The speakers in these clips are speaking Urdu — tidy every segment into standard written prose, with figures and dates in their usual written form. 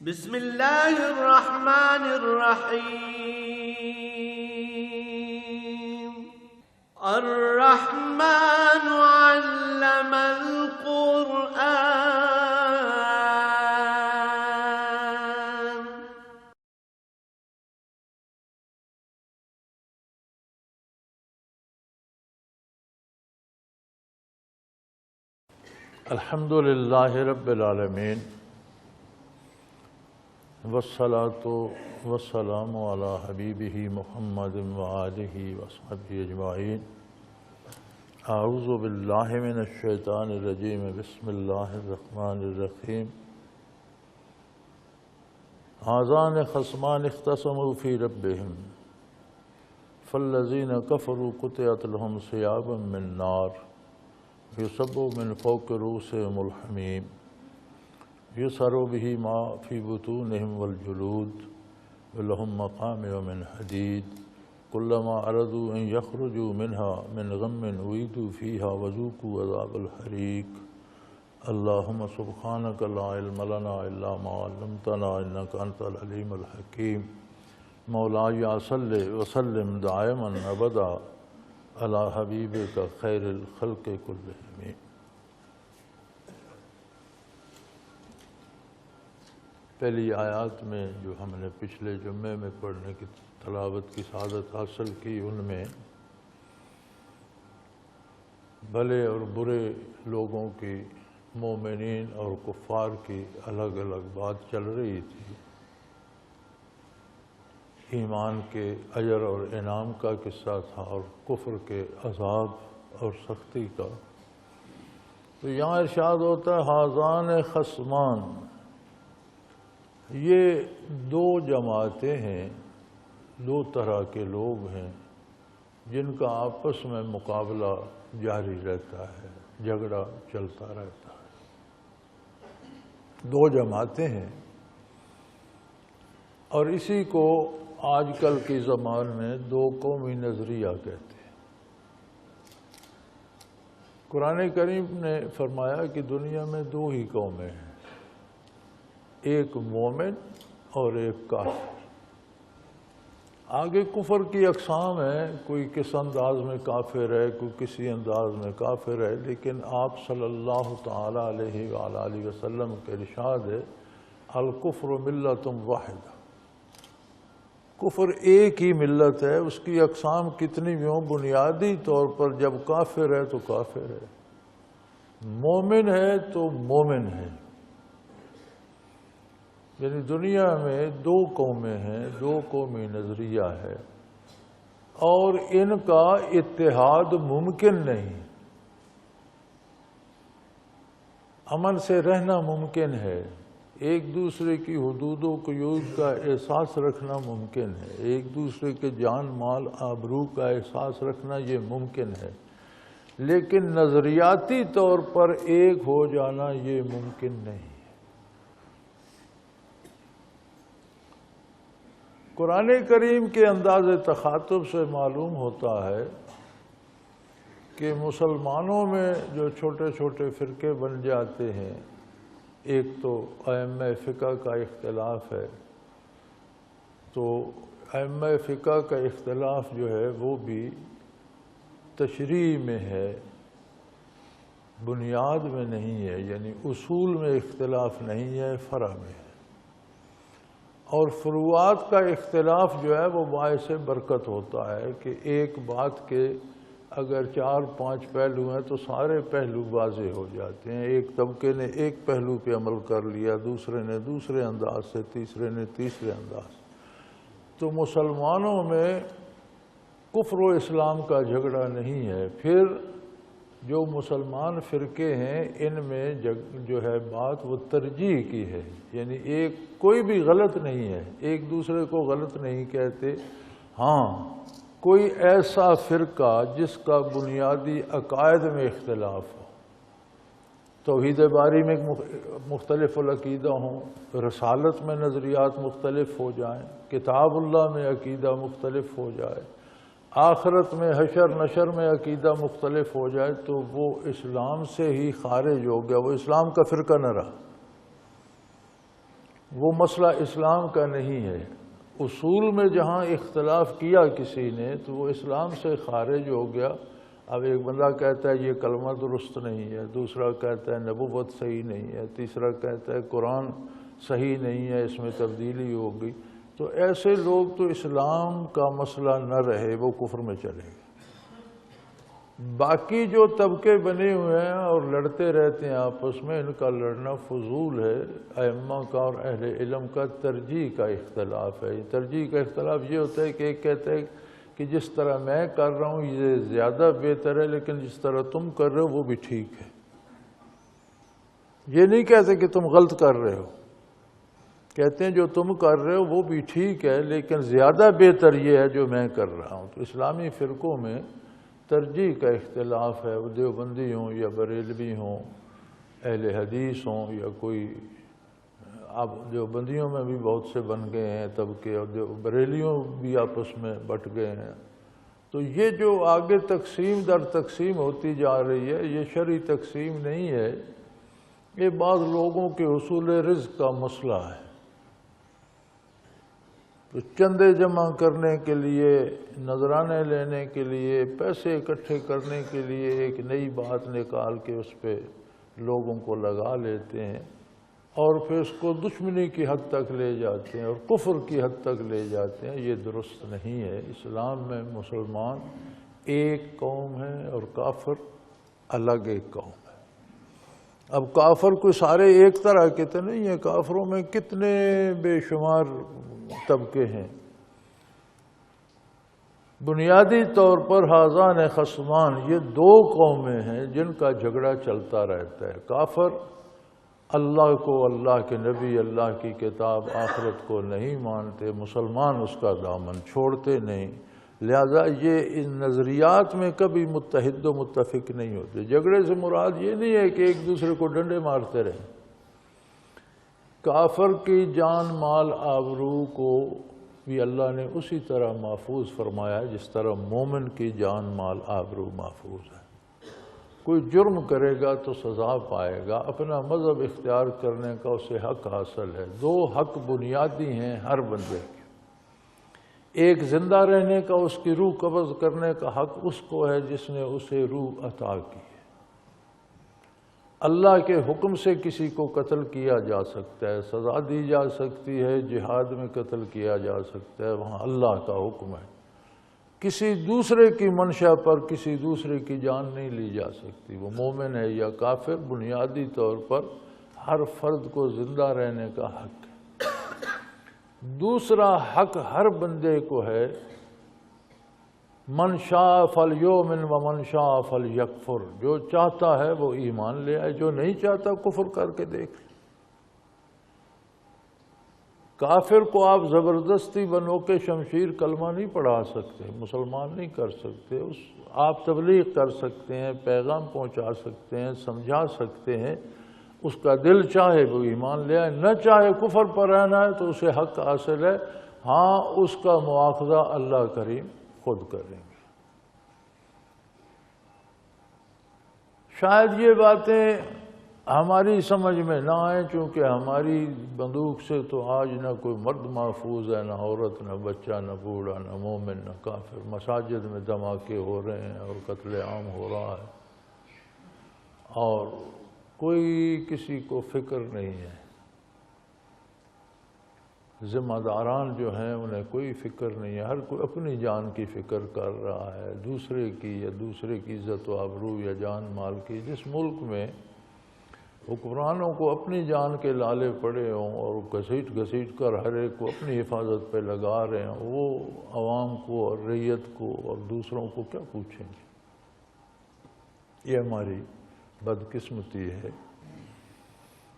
بسم الله الرحمن الرحيم. الرحمن علم القرآن. الحمد للہ رب العالمین والصلاة والسلام علی حبیبہ محمد وآلہ وصحبہ اجمعین. اعوذ باللہ من الشیطان الرجیم. بسم اللہ الرحمن الرحیم. ھذان خصمان اختصموا فی ربہم فالذین کفروا قطعت لهم ثیاب من نار یصب من فوق رؤوسہم الحمیم یصہر بہ ما فی بطونہم والجلود ولہم مقامع من حدید کلما ارادوا ان یخرجوا منها من غم اعیدوا فیہا وذوقوا عذاب الحریق. اللہم سبحانک لا علم لنا الا ما علمتنا انک انت العلیم الحکیم. مولاي صل وسلم دائما ابدا علی حبیبک خیر الخلق کلہم. پہلی آیات میں جو ہم نے پچھلے جمعے میں پڑھنے کی تلاوت کی سعادت حاصل کی، ان میں بھلے اور برے لوگوں کی، مومنین اور کفار کی الگ الگ بات چل رہی تھی. ایمان کے اجر اور انعام کا قصہ تھا اور کفر کے عذاب اور سختی کا. تو یہاں ارشاد ہوتا ہے ھذان خصمان، یہ دو جماعتیں ہیں، دو طرح کے لوگ ہیں جن کا آپس میں مقابلہ جاری رہتا ہے، جھگڑا چلتا رہتا ہے. دو جماعتیں ہیں اور اسی کو آج کل کی زبان میں دو قومی نظریہ کہتے ہیں. قرآن کریم نے فرمایا کہ دنیا میں دو ہی قومیں ہیں، ایک مومن اور ایک کافر. آگے کفر کی اقسام ہیں، کوئی کس انداز میں کافر ہے، کوئی کسی انداز میں کافر ہے، لیکن آپ صلی اللہ تعالی علیہ وآلہ وسلم کے ارشاد ہے الکفر ملۃ واحدہ، کفر ایک ہی ملت ہے. اس کی اقسام کتنی بھی ہوں، بنیادی طور پر جب کافر ہے تو کافر ہے، مومن ہے تو مومن ہے. یعنی دنیا میں دو قومیں ہیں، دو قومی نظریہ ہے اور ان کا اتحاد ممکن نہیں. امن سے رہنا ممکن ہے، ایک دوسرے کی حدود و قیود کا احساس رکھنا ممکن ہے، ایک دوسرے کے جان مال آبرو کا احساس رکھنا یہ ممکن ہے، لیکن نظریاتی طور پر ایک ہو جانا یہ ممکن نہیں. قرآن کریم کے انداز تخاطب سے معلوم ہوتا ہے کہ مسلمانوں میں جو چھوٹے چھوٹے فرقے بن جاتے ہیں، ایک تو ائمہ فقہ کا اختلاف ہے، تو ائمہ فقہ کا اختلاف جو ہے وہ بھی تشریع میں ہے، بنیاد میں نہیں ہے. یعنی اصول میں اختلاف نہیں ہے، فرع میں ہے. اور فروعات کا اختلاف جو ہے وہ باعث برکت ہوتا ہے کہ ایک بات کے اگر 4-5 پہلو ہیں تو سارے پہلو واضح ہو جاتے ہیں. ایک طبقے نے ایک پہلو پہ عمل کر لیا، دوسرے نے دوسرے انداز سے، تیسرے نے تیسرے انداز. تو مسلمانوں میں کفر و اسلام کا جھگڑا نہیں ہے. پھر جو مسلمان فرقے ہیں ان میں جو ہے بات وہ ترجیح کی ہے. یعنی ایک کوئی بھی غلط نہیں ہے، ایک دوسرے کو غلط نہیں کہتے. ہاں کوئی ایسا فرقہ جس کا بنیادی عقائد میں اختلاف ہو، توحید باری میں مختلف العقیدہ ہوں، رسالت میں نظریات مختلف ہو جائیں، کتاب اللہ میں عقیدہ مختلف ہو جائے، آخرت میں حشر نشر میں عقیدہ مختلف ہو جائے، تو وہ اسلام سے ہی خارج ہو گیا، وہ اسلام کا فرقہ نہ رہا. وہ مسئلہ اسلام کا نہیں ہے۔ اصول میں جہاں اختلاف کیا کسی نے تو وہ اسلام سے خارج ہو گیا۔ اب ایک بندہ کہتا ہے یہ کلمہ درست نہیں ہے، دوسرا کہتا ہے نبوت صحیح نہیں ہے، تیسرا کہتا ہے قرآن صحیح نہیں ہے، اس میں تبدیلی ہو گئی، تو ایسے لوگ تو اسلام کا مسئلہ نہ رہے، وہ کفر میں چلے گئے۔ باقی جو طبقے بنے ہوئے ہیں اور لڑتے رہتے ہیں آپس میں، ان کا لڑنا فضول ہے۔ ائمہ کا اور اہل علم کا ترجیح کا اختلاف ہے۔ ترجیح کا اختلاف یہ ہوتا ہے کہ ایک کہتا ہے کہ جس طرح میں کر رہا ہوں یہ زیادہ بہتر ہے، لیکن جس طرح تم کر رہے ہو وہ بھی ٹھیک ہے۔ یہ نہیں کہتے کہ تم غلط کر رہے ہو، کہتے ہیں جو تم کر رہے ہو وہ بھی ٹھیک ہے، لیکن زیادہ بہتر یہ ہے جو میں کر رہا ہوں۔ تو اسلامی فرقوں میں ترجیح کا اختلاف ہے، وہ دیوبندی ہوں یا بریلوی ہوں، اہل حدیث ہوں یا کوئی، اب دیوبندیوں میں بھی بہت سے بن گئے ہیں طبقے، اور بریلیوں بھی آپس میں بٹ گئے ہیں۔ تو یہ جو آگے تقسیم در تقسیم ہوتی جا رہی ہے، یہ شرعی تقسیم نہیں ہے، یہ بعض لوگوں کے حصول رزق کا مسئلہ ہے۔ تو چندے جمع کرنے کے لیے، نذرانے لینے کے لیے، پیسے اکٹھے کرنے کے لیے ایک نئی بات نکال کے اس پہ لوگوں کو لگا لیتے ہیں، اور پھر اس کو دشمنی کی حد تک لے جاتے ہیں اور کفر کی حد تک لے جاتے ہیں۔ یہ درست نہیں ہے۔ اسلام میں مسلمان ایک قوم ہے اور کافر الگ ایک قوم ہے۔ اب کافر کوئی سارے ایک طرح کے تو نہیں ہیں، کافروں میں کتنے بے شمار طبقے ہیں۔ بنیادی طور پر حاذان خصمان، یہ دو قومیں ہیں جن کا جھگڑا چلتا رہتا ہے۔ کافر اللہ کو، اللہ کے نبی، اللہ کی کتاب، آخرت کو نہیں مانتے، مسلمان اس کا دامن چھوڑتے نہیں، لہذا یہ ان نظریات میں کبھی متحد و متفق نہیں ہوتے۔ جھگڑے سے مراد یہ نہیں ہے کہ ایک دوسرے کو ڈنڈے مارتے رہیں۔ کافر کی جان مال آبرو کو بھی اللہ نے اسی طرح محفوظ فرمایا ہے جس طرح مومن کی جان مال آبرو محفوظ ہے۔ کوئی جرم کرے گا تو سزا پائے گا، اپنا مذہب اختیار کرنے کا اسے حق حاصل ہے۔ دو حق بنیادی ہیں ہر بندے کے، ایک زندہ رہنے کا، اس کی روح قبض کرنے کا حق اس کو ہے جس نے اسے روح عطا کی ہے۔ اللہ کے حکم سے کسی کو قتل کیا جا سکتا ہے، سزا دی جا سکتی ہے، جہاد میں قتل کیا جا سکتا ہے، وہاں اللہ کا حکم ہے۔ کسی دوسرے کی منشا پر کسی دوسرے کی جان نہیں لی جا سکتی، وہ مومن ہے یا کافر، بنیادی طور پر ہر فرد کو زندہ رہنے کا حق ہے۔ دوسرا حق ہر بندے کو ہے، من شاء فلیؤمن ومن شاء فلیکفر، جو چاہتا ہے وہ ایمان لے آئے، جو نہیں چاہتا کفر کر کے دیکھ لے۔ کافر کو آپ زبردستی بنو کے شمشیر کلمہ نہیں پڑھا سکتے، مسلمان نہیں کر سکتے۔ آپ تبلیغ کر سکتے ہیں، پیغام پہنچا سکتے ہیں، سمجھا سکتے ہیں، اس کا دل چاہے وہ ایمان لے آئے، نہ چاہے کفر پر رہنا ہے تو اسے حق حاصل ہے، ہاں اس کا مواخذہ اللہ کریم خود کریں گے۔ شاید یہ باتیں ہماری سمجھ میں نہ آئیں، چونکہ ہماری بندوق سے تو آج نہ کوئی مرد محفوظ ہے، نہ عورت، نہ بچہ، نہ بوڑھا، نہ مومن، نہ کافر۔ مساجد میں دھماکے ہو رہے ہیں اور قتل عام ہو رہا ہے، اور کوئی کسی کو فکر نہیں ہے۔ ذمہ داران جو ہیں انہیں کوئی فکر نہیں ہے، ہر کوئی اپنی جان کی فکر کر رہا ہے، دوسرے کی یا دوسرے کی عزت و آبرو یا جان مال کی۔ جس ملک میں حکمرانوں کو اپنی جان کے لالے پڑے ہوں اور گھسیٹ کر ہر ایک کو اپنی حفاظت پہ لگا رہے ہیں، وہ عوام کو اور رعیت کو اور دوسروں کو کیا پوچھیں گے؟ یہ ہماری بدقسمتی ہے۔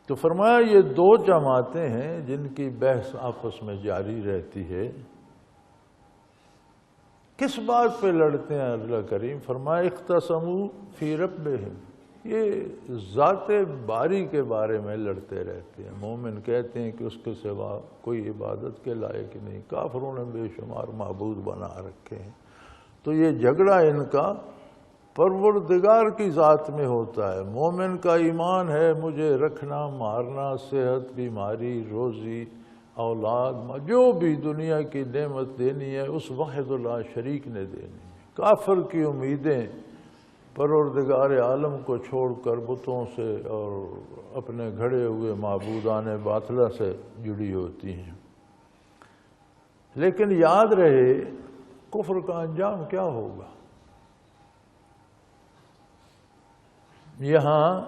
تو فرمایا یہ دو جماعتیں ہیں جن کی بحث آپس میں جاری رہتی ہے۔ کس بات پہ لڑتے ہیں اللہ کریم؟ فرمایا اختصموا فی ربہم، یہ ذات باری کے بارے میں لڑتے رہتے ہیں۔ مومن کہتے ہیں کہ اس کے سوا کوئی عبادت کے لائق نہیں، کافروں نے بے شمار معبود بنا رکھے ہیں۔ تو یہ جھگڑا ان کا پروردگار کی ذات میں ہوتا ہے۔ مومن کا ایمان ہے مجھے رکھنا، مارنا، صحت، بیماری، روزی، اولاد، جو بھی دنیا کی نعمت دینی ہے اس واحد لا شریک نے دینی ہے۔ کافر کی امیدیں پروردگار عالم کو چھوڑ کر بتوں سے اور اپنے گھڑے ہوئے معبودان باطلہ سے جڑی ہوتی ہیں۔ لیکن یاد رہے کفر کا انجام کیا ہوگا۔ یہاں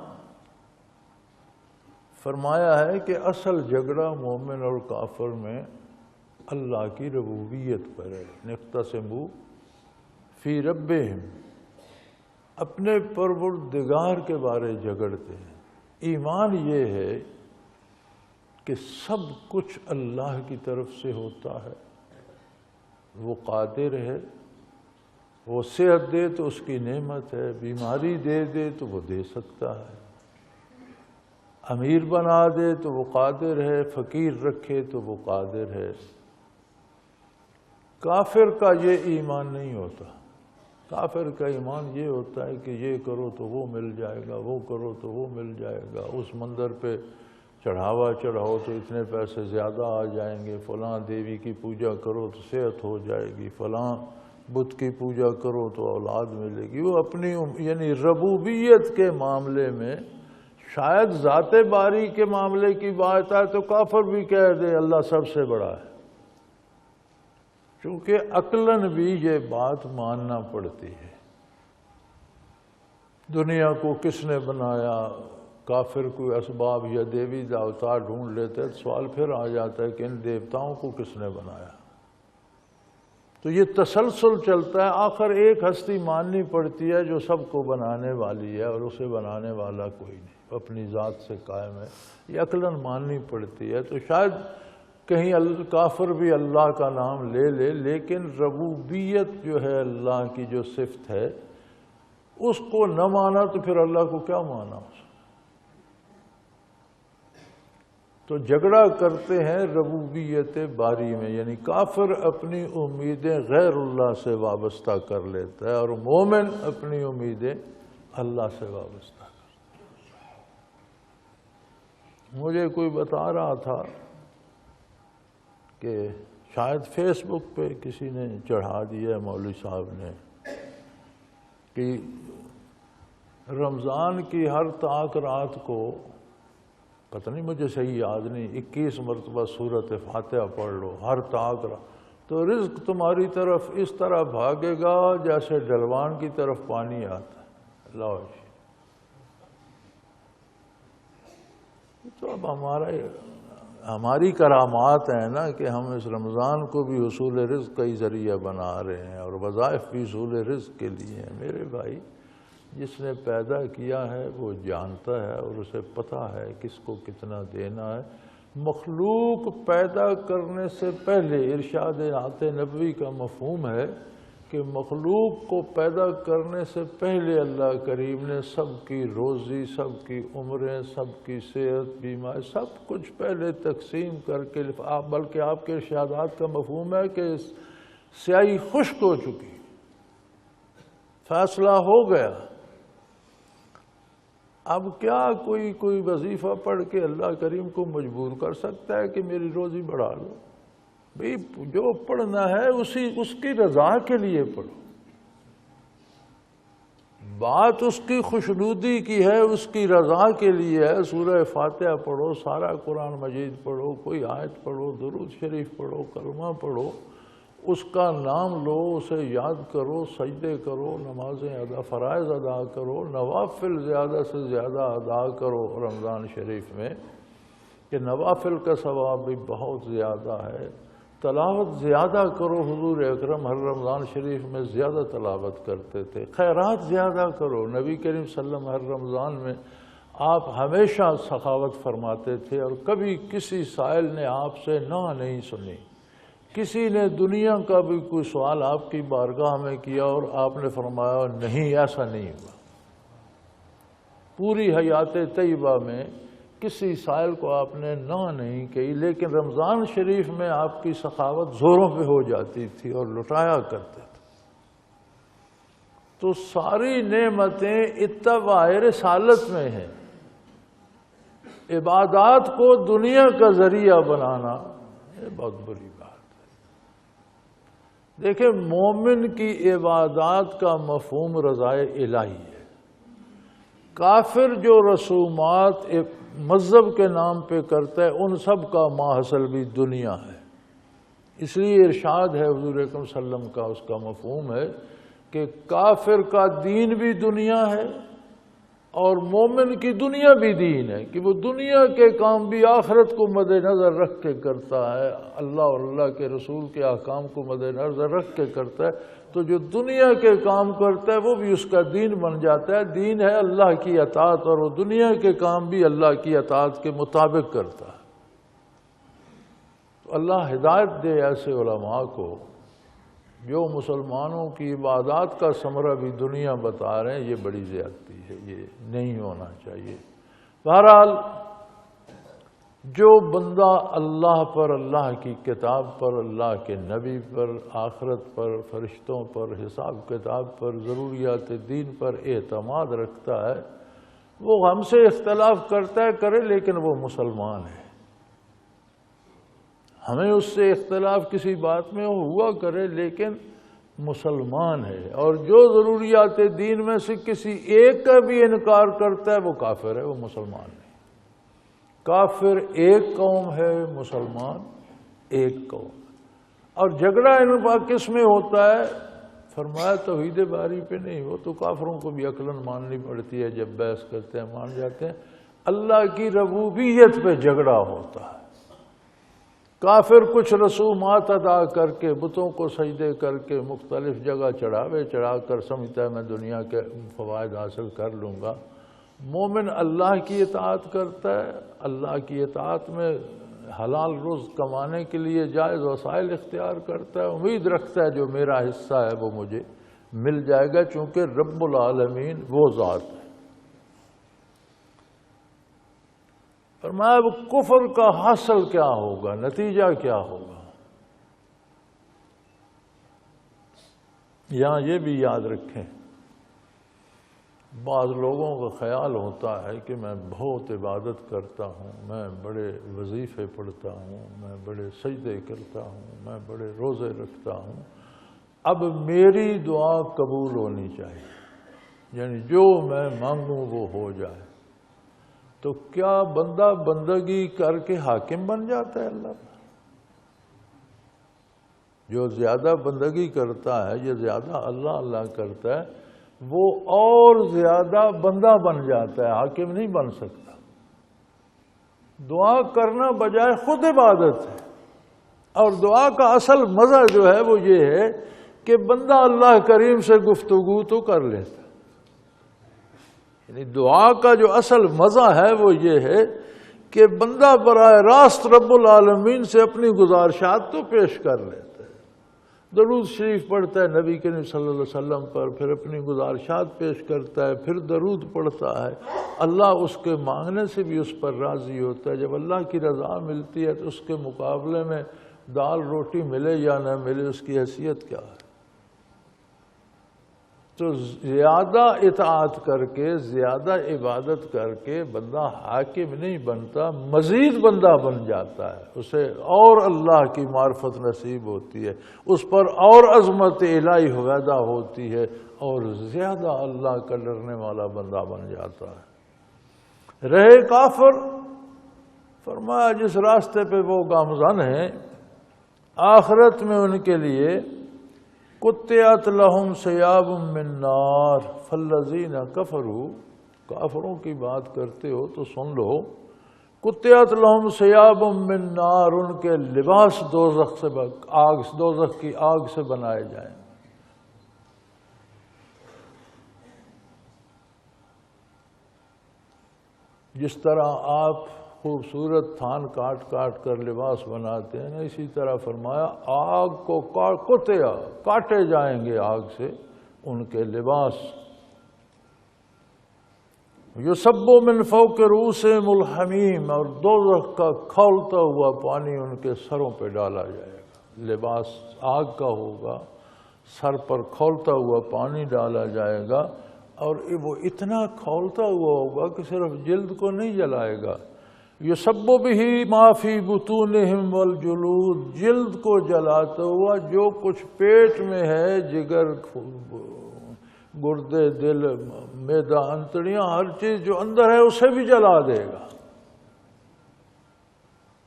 فرمایا ہے کہ اصل جھگڑا مومن اور کافر میں اللہ کی ربوبیت پر ہے۔ نختصموا فی ربہم، اپنے پروردگار کے بارے جھگڑتے ہیں۔ ایمان یہ ہے کہ سب کچھ اللہ کی طرف سے ہوتا ہے، وہ قادر ہے، وہ صحت دے تو اس کی نعمت ہے، بیماری دے دے تو وہ دے سکتا ہے، امیر بنا دے تو وہ قادر ہے، فقیر رکھے تو وہ قادر ہے۔ کافر کا یہ ایمان نہیں ہوتا۔ کافر کا ایمان یہ ہوتا ہے کہ یہ کرو تو وہ مل جائے گا، وہ کرو تو وہ مل جائے گا، اس مندر پہ چڑھاوا چڑھاؤ تو اتنے پیسے زیادہ آ جائیں گے، فلاں دیوی کی پوجا کرو تو صحت ہو جائے گی، فلاں بت کی پوجا کرو تو اولاد ملے گی۔ وہ اپنی یعنی ربوبیت کے معاملے میں شاید ذات باری کے معاملے کی بات ہے تو کافر بھی کہہ دے اللہ سب سے بڑا ہے، چونکہ عقلاً بھی یہ بات ماننا پڑتی ہے۔ دنیا کو کس نے بنایا؟ کافر کوئی اسباب یا دیوی دیوتا ڈھونڈ لیتے ہیں، سوال پھر آ جاتا ہے کہ ان دیوتاؤں کو کس نے بنایا؟ تو یہ تسلسل چلتا ہے، آخر ایک ہستی ماننی پڑتی ہے جو سب کو بنانے والی ہے اور اسے بنانے والا کوئی نہیں، اپنی ذات سے قائم ہے، یہ عقلاً ماننی پڑتی ہے۔ تو شاید کہیں کافر بھی اللہ کا نام لے لے، لیکن ربوبیت جو ہے اللہ کی جو صفت ہے اس کو نہ مانا تو پھر اللہ کو کیا مانا؟ تو جھگڑا کرتے ہیں ربوبیت باری میں، یعنی کافر اپنی امیدیں غیر اللہ سے وابستہ کر لیتا ہے اور مومن اپنی امیدیں اللہ سے وابستہ کرتا ہے۔ مجھے کوئی بتا رہا تھا کہ شاید فیس بک پہ کسی نے چڑھا دیا، مولوی صاحب نے، کہ رمضان کی ہر طاق رات کو، پتہ نہیں مجھے صحیح یاد نہیں، 21 مرتبہ سورۃ فاتحہ پڑھ لو ہر طاق رات، تو رزق تمہاری طرف اس طرح بھاگے گا جیسے ڈلوان کی طرف پانی آتا ہے۔ اللہ جی، تو اب ہماری کرامات ہیں نا کہ ہم اس رمضان کو بھی حصول رزق کا ہی ذریعہ بنا رہے ہیں اور وظائف بھی حصول رزق کے لیے ہیں۔ میرے بھائی، جس نے پیدا کیا ہے وہ جانتا ہے اور اسے پتہ ہے کس کو کتنا دینا ہے۔ مخلوق پیدا کرنے سے پہلے ارشاد نعت نبوی کا مفہوم ہے کہ مخلوق کو پیدا کرنے سے پہلے اللہ کریم نے سب کی روزی، سب کی عمریں، سب کی صحت، بیماری، سب کچھ پہلے تقسیم کر کے، بلکہ آپ کے ارشادات کا مفہوم ہے کہ سیاہی خشک ہو چکی، فیصلہ ہو گیا۔ اب کیا کوئی وظیفہ پڑھ کے اللہ کریم کو مجبور کر سکتا ہے کہ میری روزی بڑھا لو؟ بھئی جو پڑھنا ہے اس کی رضا کے لیے پڑھو، بات اس کی خوشنودی کی ہے، اس کی رضا کے لیے ہے۔ سورہ فاتحہ پڑھو، سارا قرآن مجید پڑھو، کوئی آیت پڑھو، درود شریف پڑھو، کلمہ پڑھو، اس کا نام لو، اسے یاد کرو، سجدے کرو، نمازیں ادا، فرائض ادا کرو، نوافل زیادہ سے زیادہ ادا کرو رمضان شریف میں، کہ نوافل کا ثواب بھی بہت زیادہ ہے۔ تلاوت زیادہ کرو، حضور اکرم ہر رمضان شریف میں زیادہ تلاوت کرتے تھے۔ خیرات زیادہ کرو، نبی کریم صلی اللہ علیہ وسلم ہر رمضان میں آپ ہمیشہ سخاوت فرماتے تھے اور کبھی کسی سائل نے آپ سے نہ نہیں سنی، کسی نے دنیا کا بھی کوئی سوال آپ کی بارگاہ میں کیا اور آپ نے فرمایا نہیں، ایسا نہیں ہوا۔ پوری حیات طیبہ میں کسی سائل کو آپ نے نہ نہیں کہی، لیکن رمضان شریف میں آپ کی سخاوت زوروں پہ ہو جاتی تھی اور لٹایا کرتے تھے۔ تو ساری نعمتیں اتباع رسالت میں ہیں۔ عبادات کو دنیا کا ذریعہ بنانا یہ بہت بری بات ہے۔ دیکھیں، مومن کی عبادات کا مفہوم رضائے الہی ہے۔ کافر جو رسومات ایک مذہب کے نام پہ کرتا ہے، ان سب کا ماحصل بھی دنیا ہے۔ اس لیے ارشاد ہے حضور اکرم صلی اللہ علیہ وسلم کا، اس کا مفہوم ہے کہ کافر کا دین بھی دنیا ہے اور مومن کی دنیا بھی دین ہے، کہ وہ دنیا کے کام بھی آخرت کو مد نظر رکھ کے کرتا ہے، اللہ اور اللہ کے رسول کے احکام کو مد نظر رکھ کے کرتا ہے۔ تو جو دنیا کے کام کرتا ہے وہ بھی اس کا دین بن جاتا ہے۔ دین ہے اللہ کی اطاعت، اور وہ دنیا کے کام بھی اللہ کی اطاعت کے مطابق کرتا ہے۔ تو اللہ ہدایت دے ایسے علماء کو جو مسلمانوں کی عبادات کا ثمرہ بھی دنیا بتا رہے ہیں۔ یہ بڑی زیادتی ہے، یہ نہیں ہونا چاہیے۔ بہرحال جو بندہ اللہ پر، اللہ کی کتاب پر، اللہ کے نبی پر، آخرت پر، فرشتوں پر، حساب کتاب پر، ضروریات دین پر اعتماد رکھتا ہے، وہ ہم سے اختلاف کرتا ہے کرے، لیکن وہ مسلمان ہے۔ ہمیں اس سے اختلاف کسی بات میں ہوا کرے، لیکن مسلمان ہے۔ اور جو ضروریات دین میں سے کسی ایک کا بھی انکار کرتا ہے وہ کافر ہے، وہ مسلمان نہیں۔ کافر ایک قوم ہے، مسلمان ایک قوم ہے۔ اور جھگڑا ان کس میں ہوتا ہے؟ فرمایا توحید باری پہ نہیں، وہ تو کافروں کو بھی عقلاً ماننی پڑتی ہے، جب بحث کرتے ہیں مان جاتے ہیں۔ اللہ کی ربوبیت پہ جھگڑا ہوتا ہے۔ کافر کچھ رسومات ادا کر کے، بتوں کو سجدے کر کے، مختلف جگہ چڑھا کر سمجھتا ہے میں دنیا کے فوائد حاصل کر لوں گا۔ مومن اللہ کی اطاعت کرتا ہے، اللہ کی اطاعت میں حلال رزق کمانے کے لیے جائز وسائل اختیار کرتا ہے، امید رکھتا ہے جو میرا حصہ ہے وہ مجھے مل جائے گا، چونکہ رب العالمین وہ ذات ہے۔ فرمایا اب کفر کا حاصل کیا ہوگا، نتیجہ کیا ہوگا؟ یہاں یہ بھی یاد رکھیں، بعض لوگوں کا خیال ہوتا ہے کہ میں بہت عبادت کرتا ہوں، میں بڑے وظیفے پڑھتا ہوں، میں بڑے سجدے کرتا ہوں، میں بڑے روزے رکھتا ہوں، اب میری دعا قبول ہونی چاہیے، یعنی جو میں مانگوں وہ ہو جائے۔ تو کیا بندہ بندگی کر کے حاکم بن جاتا ہے اللہ پر؟ جو زیادہ بندگی کرتا ہے، یہ زیادہ اللہ اللہ کرتا ہے، وہ اور زیادہ بندہ بن جاتا ہے، حاکم نہیں بن سکتا۔ دعا کرنا بجائے خود عبادت ہے، اور دعا کا اصل مزہ جو ہے وہ یہ ہے کہ بندہ اللہ کریم سے گفتگو تو کر لیتا ہے۔ یعنی دعا کا جو اصل مزہ ہے وہ یہ ہے کہ بندہ براہ راست رب العالمین سے اپنی گزارشات تو پیش کر لیتا ہے، درود شریف پڑھتا ہے نبی کریم صلی اللہ علیہ وسلم پر، پھر اپنی گزارشات پیش کرتا ہے، پھر درود پڑھتا ہے۔ اللہ اس کے مانگنے سے بھی اس پر راضی ہوتا ہے۔ جب اللہ کی رضا ملتی ہے تو اس کے مقابلے میں دال روٹی ملے یا نہ ملے اس کی حیثیت کیا ہے؟ تو زیادہ اطاعت کر کے، زیادہ عبادت کر کے بندہ حاکم نہیں بنتا، مزید بندہ بن جاتا ہے، اسے اور اللہ کی معرفت نصیب ہوتی ہے، اس پر اور عظمت الہی پیدا ہوتی ہے، اور زیادہ اللہ کا ڈرنے والا بندہ بن جاتا ہے۔ رہے کافر، فرمایا جس راستے پہ وہ گامزن ہیں، آخرت میں ان کے لیے قطعت لہم ثیاب من نار فالذین کفروا، کافروں کی بات کرتے ہو تو سن لو، قطعت لہم ثیاب من نار، ان کے لباس دوزخ کی آگ سے بنائے جائیں۔ جس طرح آپ خوبصورت تھان کاٹ کاٹ کر لباس بناتے ہیں نا، اسی طرح فرمایا آگ کو کاٹے جائیں گے آگ سے ان کے لباس۔ یصب من فوق رؤوسہم الحمیم، اور دوزخ کا کھولتا ہوا پانی ان کے سروں پہ ڈالا جائے گا۔ لباس آگ کا ہوگا، سر پر کھولتا ہوا پانی ڈالا جائے گا اور وہ اتنا کھولتا ہوا ہوگا کہ صرف جلد کو نہیں جلائے گا. یصب بہ ما فی بطونہم والجلود، جلد کو جلاتا ہوا جو کچھ پیٹ میں ہے، جگر، گردے، دل، معدہ، انتڑیاں، ہر چیز جو اندر ہے اسے بھی جلا دے گا.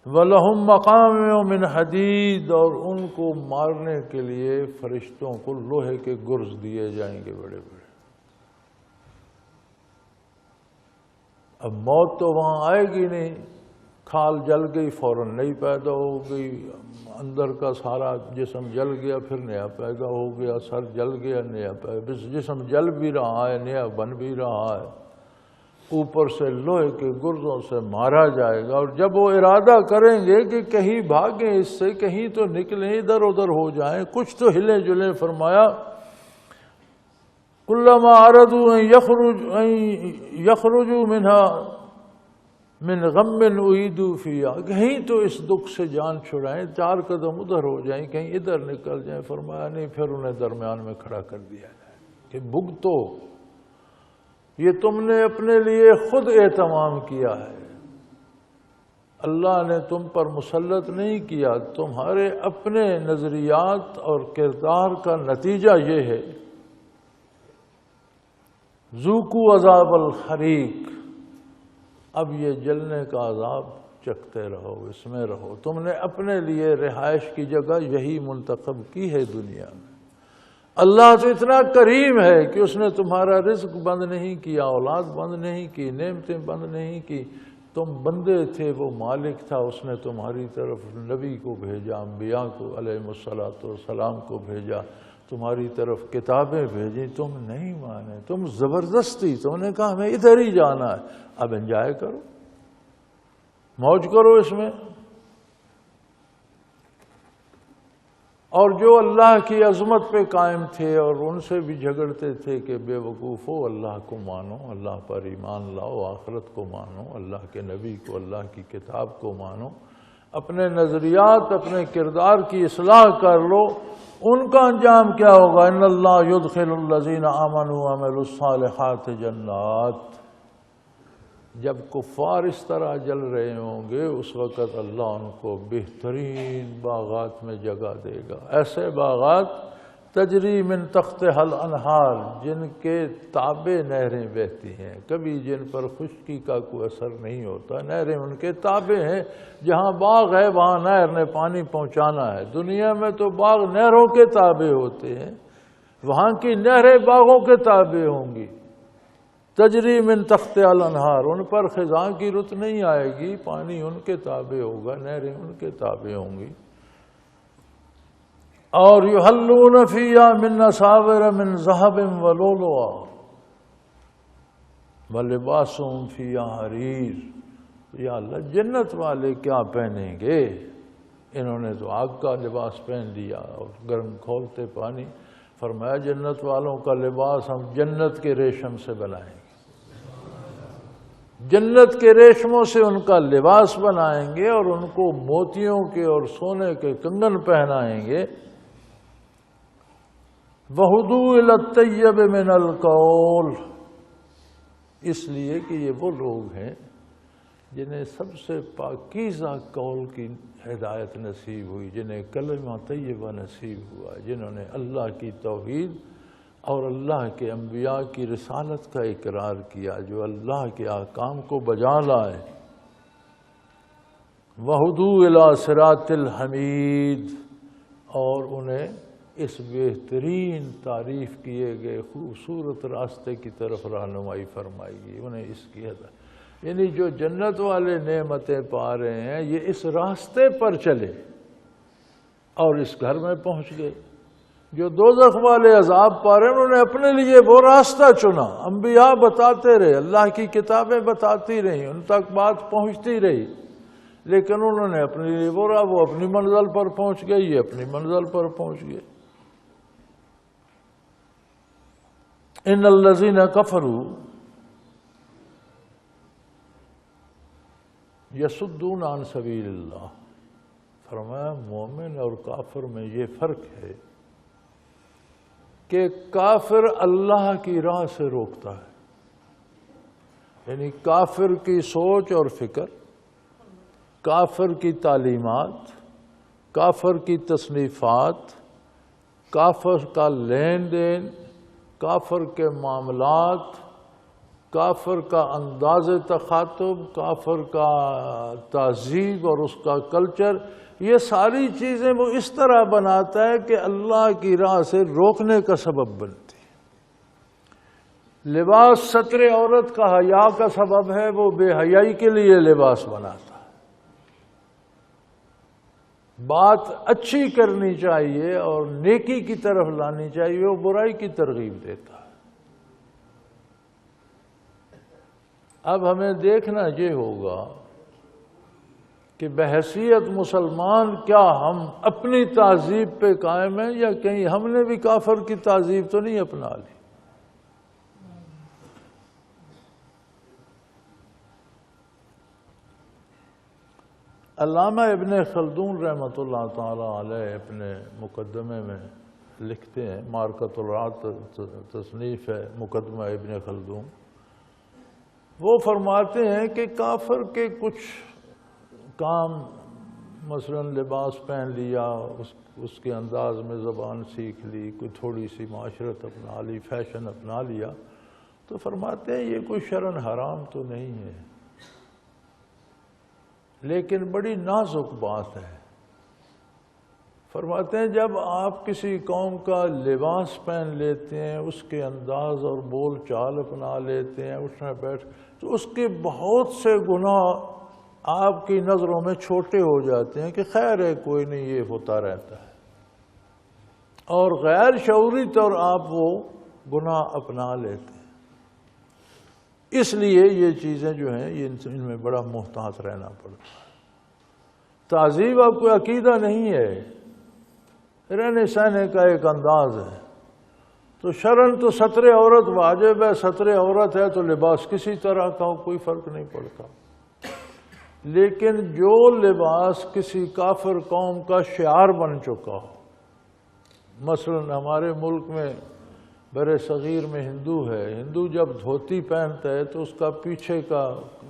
وَلَهُمْ مَقَامِعُ مِنْ حَدِيدٍ، اور ان کو مارنے کے لیے فرشتوں کو لوہے کے گرز دیے جائیں گے بڑے بڑے. اب موت تو وہاں آئے گی نہیں، کھال جل گئی فوراً نہیں پیدا ہو گئی، اندر کا سارا جسم جل گیا پھر نیا پیدا ہو گیا، سر جل گیا نیا پیدا، جسم جل بھی رہا ہے نیا بن بھی رہا ہے. اوپر سے لوہے کے گرزوں سے مارا جائے گا. اور جب وہ ارادہ کریں گے کہ کہیں بھاگیں اس سے، کہیں تو نکلیں، ادھر ادھر ہو جائیں، کچھ تو ہلیں جلیں، فرمایا کلما ارادوا ان یخرجوا منها من غم اعیدوا فیہا، کہیں تو اس دکھ سے جان چھڑائیں، 4 قدم ادھر ہو جائیں، کہیں ادھر نکل جائیں. فرمایا نہیں، پھر انہیں درمیان میں کھڑا کر دیا جائے کہ بھگتو، یہ تم نے اپنے لیے خود اہتمام کیا ہے، اللہ نے تم پر مسلط نہیں کیا، تمہارے اپنے نظریات اور کردار کا نتیجہ یہ ہے. ذوقوا عذاب الحریق، اب یہ جلنے کا عذاب چکھتے رہو، اس میں رہو. تم نے اپنے لیے رہائش کی جگہ یہی منتخب کی ہے دنیا میں. اللہ تو اتنا کریم ہے کہ اس نے تمہارا رزق بند نہیں کیا، اولاد بند نہیں کی، نعمتیں بند نہیں کی. تم بندے تھے، وہ مالک تھا، اس نے تمہاری طرف نبی کو بھیجا، انبیاء کو علیہ السلام کو بھیجا، تمہاری طرف کتابیں بھیجیں، تم نہیں مانے، تم زبردستی، تم نے کہا ہمیں ادھر ہی جانا ہے. اب انجوائے کرو، موج کرو اس میں. اور جو اللہ کی عظمت پہ قائم تھے اور ان سے بھی جھگڑتے تھے کہ بے وقوفو، اللہ کو مانو، اللہ پر ایمان لاؤ، آخرت کو مانو، اللہ کے نبی کو، اللہ کی کتاب کو مانو، اپنے نظریات، اپنے کردار کی اصلاح کر لو. ان کا انجام کیا ہوگا؟ ان اللہ یدخل الذین آمنوا وعملوا الصالحات جنات. جب کفار اس طرح جل رہے ہوں گے اس وقت اللہ ان کو بہترین باغات میں جگہ دے گا. ایسے باغات تجری من تحتہا الانہار، جن کے تابع نہریں بہتی ہیں، کبھی جن پر خشکی کا کوئی اثر نہیں ہوتا. نہریں ان کے تابع ہیں، جہاں باغ ہے وہاں نہر نے پانی پہنچانا ہے. دنیا میں تو باغ نہروں کے تابع ہوتے ہیں، وہاں کی نہریں باغوں کے تابع ہوں گی. تجری من تحتہا الانہار، ان پر خزاں کی رت نہیں آئے گی، پانی ان کے تابع ہوگا، نہریں ان کے تابع ہوں گی. اور یحلون فیہا من اساور من ذہب ولؤلؤا ولباسہم فیہا حریر. یا اللہ، جنت والے کیا پہنیں گے؟ انہوں نے تو آگ کا لباس پہن لیا اور گرم کھولتے پانی. فرمایا جنت والوں کا لباس ہم جنت کے ریشم سے بنائیں گے، جنت کے ریشموں سے ان کا لباس بنائیں گے اور ان کو موتیوں کے اور سونے کے کنگن پہنائیں گے. وَهُدُوا إِلَى الطَّيِّبِ مِنَ الْقَوْلِ، اس لیے کہ یہ وہ لوگ ہیں جنہیں سب سے پاکیزہ قول کی ہدایت نصیب ہوئی، جنہیں کلمہ طیبہ نصیب ہوا، جنہوں نے اللہ کی توحید اور اللہ کے انبیاء کی رسالت کا اقرار کیا، جو اللہ کے احکام کو بجا لائے. وَهُدُوا إِلَى صِرَاطِ الْحَمِيدِ، اور انہیں اس بہترین تعریف کیے گئے خوبصورت راستے کی طرف رہنمائی فرمائی گئی. انہیں اس کی ہدایت، یعنی جو جنت والے نعمتیں پا رہے ہیں یہ اس راستے پر چلے اور اس گھر میں پہنچ گئے. جو دوزخ والے عذاب پا رہے ہیں انہوں نے اپنے لیے وہ راستہ چنا. انبیاء بتاتے رہے، اللہ کی کتابیں بتاتی رہیں، ان تک بات پہنچتی رہی، لیکن انہوں نے اپنے لیے وہ اپنی منزل پر پہنچ گئے، یہ اپنی منزل پر پہنچ گئے. ان الذین کفروا یصدون عن سبیل اللہ. فرمایا مومن اور کافر میں یہ فرق ہے کہ کافر اللہ کی راہ سے روکتا ہے، یعنی کافر کی سوچ اور فکر، کافر کی تعلیمات، کافر کی تصنیفات، کافر کا لین دین، کافر کے معاملات، کافر کا انداز تخاطب، کافر کا تہذیب اور اس کا کلچر، یہ ساری چیزیں وہ اس طرح بناتا ہے کہ اللہ کی راہ سے روکنے کا سبب بنتی ہے۔ لباس ستر عورت کا حیا کا سبب ہے، وہ بے حیائی کے لیے لباس بناتا ہے۔ بات اچھی کرنی چاہیے اور نیکی کی طرف لانی چاہیے، وہ برائی کی ترغیب دیتا ہے۔ اب ہمیں دیکھنا یہ ہوگا کہ بحیثیت مسلمان کیا ہم اپنی تہذیب پہ قائم ہیں یا کہیں ہم نے بھی کافر کی تہذیب تو نہیں اپنا لی۔ علامہ ابن خلدون رحمۃ اللہ تعالی علیہ اپنے مقدمے میں لکھتے ہیں، معرکۃ الرعد تصنیف ہے مقدمہ ابن خلدون، وہ فرماتے ہیں کہ کافر کے کچھ کام، مثلا لباس پہن لیا، اس کے انداز میں زبان سیکھ لی، کوئی تھوڑی سی معاشرت اپنا لی، فیشن اپنا لیا، تو فرماتے ہیں یہ کوئی شرعاً حرام تو نہیں ہے، لیکن بڑی نازک بات ہے۔ فرماتے ہیں جب آپ کسی قوم کا لباس پہن لیتے ہیں، اس کے انداز اور بول چال اپنا لیتے ہیں، اٹھنا بیٹھ، تو اس کے بہت سے گناہ آپ کی نظروں میں چھوٹے ہو جاتے ہیں کہ خیر ہے کوئی نہیں، یہ ہوتا رہتا ہے، اور غیر شعوری طور آپ وہ گناہ اپنا لیتے ہیں۔ اس لیے یہ چیزیں جو ہیں ان میں بڑا محتاط رہنا پڑتا ہے۔ تہذیب آپ کو عقیدہ نہیں ہے، رہنے سہنے کا ایک انداز ہے، تو شرعاً تو ستر عورت واجب ہے، ستر عورت ہے تو لباس کسی طرح کا ہو کوئی فرق نہیں پڑتا، لیکن جو لباس کسی کافر قوم کا شعار بن چکا ہو، مثلا ہمارے ملک میں بر صغیر میں ہندو ہے، ہندو جب دھوتی پہنتا ہے تو اس کا پیچھے کا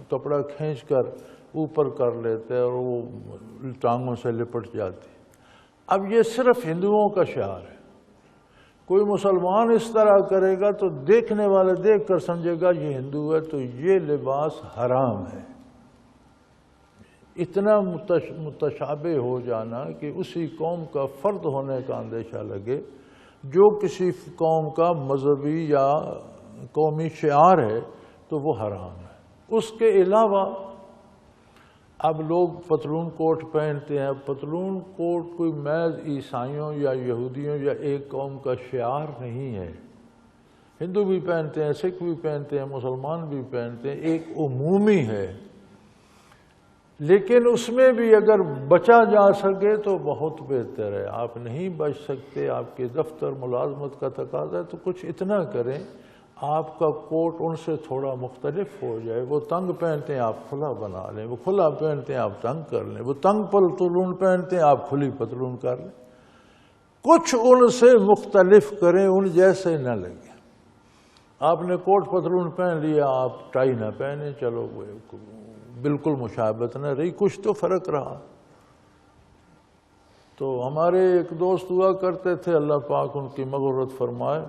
کپڑا کھینچ کر اوپر کر لیتے ہیں اور وہ ٹانگوں سے لپٹ جاتی۔ اب یہ صرف ہندوؤں کا شعار ہے، کوئی مسلمان اس طرح کرے گا تو دیکھنے والا دیکھ کر سمجھے گا یہ ہندو ہے، تو یہ لباس حرام ہے۔ اتنا متشابہ ہو جانا کہ اسی قوم کا فرد ہونے کا اندیشہ لگے، جو کسی قوم کا مذہبی یا قومی شعار ہے تو وہ حرام ہے۔ اس کے علاوہ اب لوگ پتلون کوٹ پہنتے ہیں، پتلون کوٹ کوئی محض عیسائیوں یا یہودیوں یا ایک قوم کا شعار نہیں ہے، ہندو بھی پہنتے ہیں، سکھ بھی پہنتے ہیں، مسلمان بھی پہنتے ہیں، ایک عمومی ہے، لیکن اس میں بھی اگر بچا جا سکے تو بہت بہتر ہے۔ آپ نہیں بچ سکتے، آپ کے دفتر ملازمت کا تقاضا ہے، تو کچھ اتنا کریں آپ کا کوٹ ان سے تھوڑا مختلف ہو جائے۔ وہ تنگ پہنتے ہیں آپ کھلا بنا لیں، وہ کھلا پہنتے ہیں آپ تنگ کر لیں، وہ تنگ پتلون پہنتے ہیں آپ کھلی پتلون کر لیں، کچھ ان سے مختلف کریں، ان جیسے نہ لگے۔ آپ نے کوٹ پتلون پہن لیا، آپ ٹائی نہ پہنے، چلو بالکل مشابہت نہ رہی، کچھ تو فرق رہا۔ تو ہمارے ایک دوست ہوا کرتے تھے، اللہ پاک ان کی مغفرت فرمائے،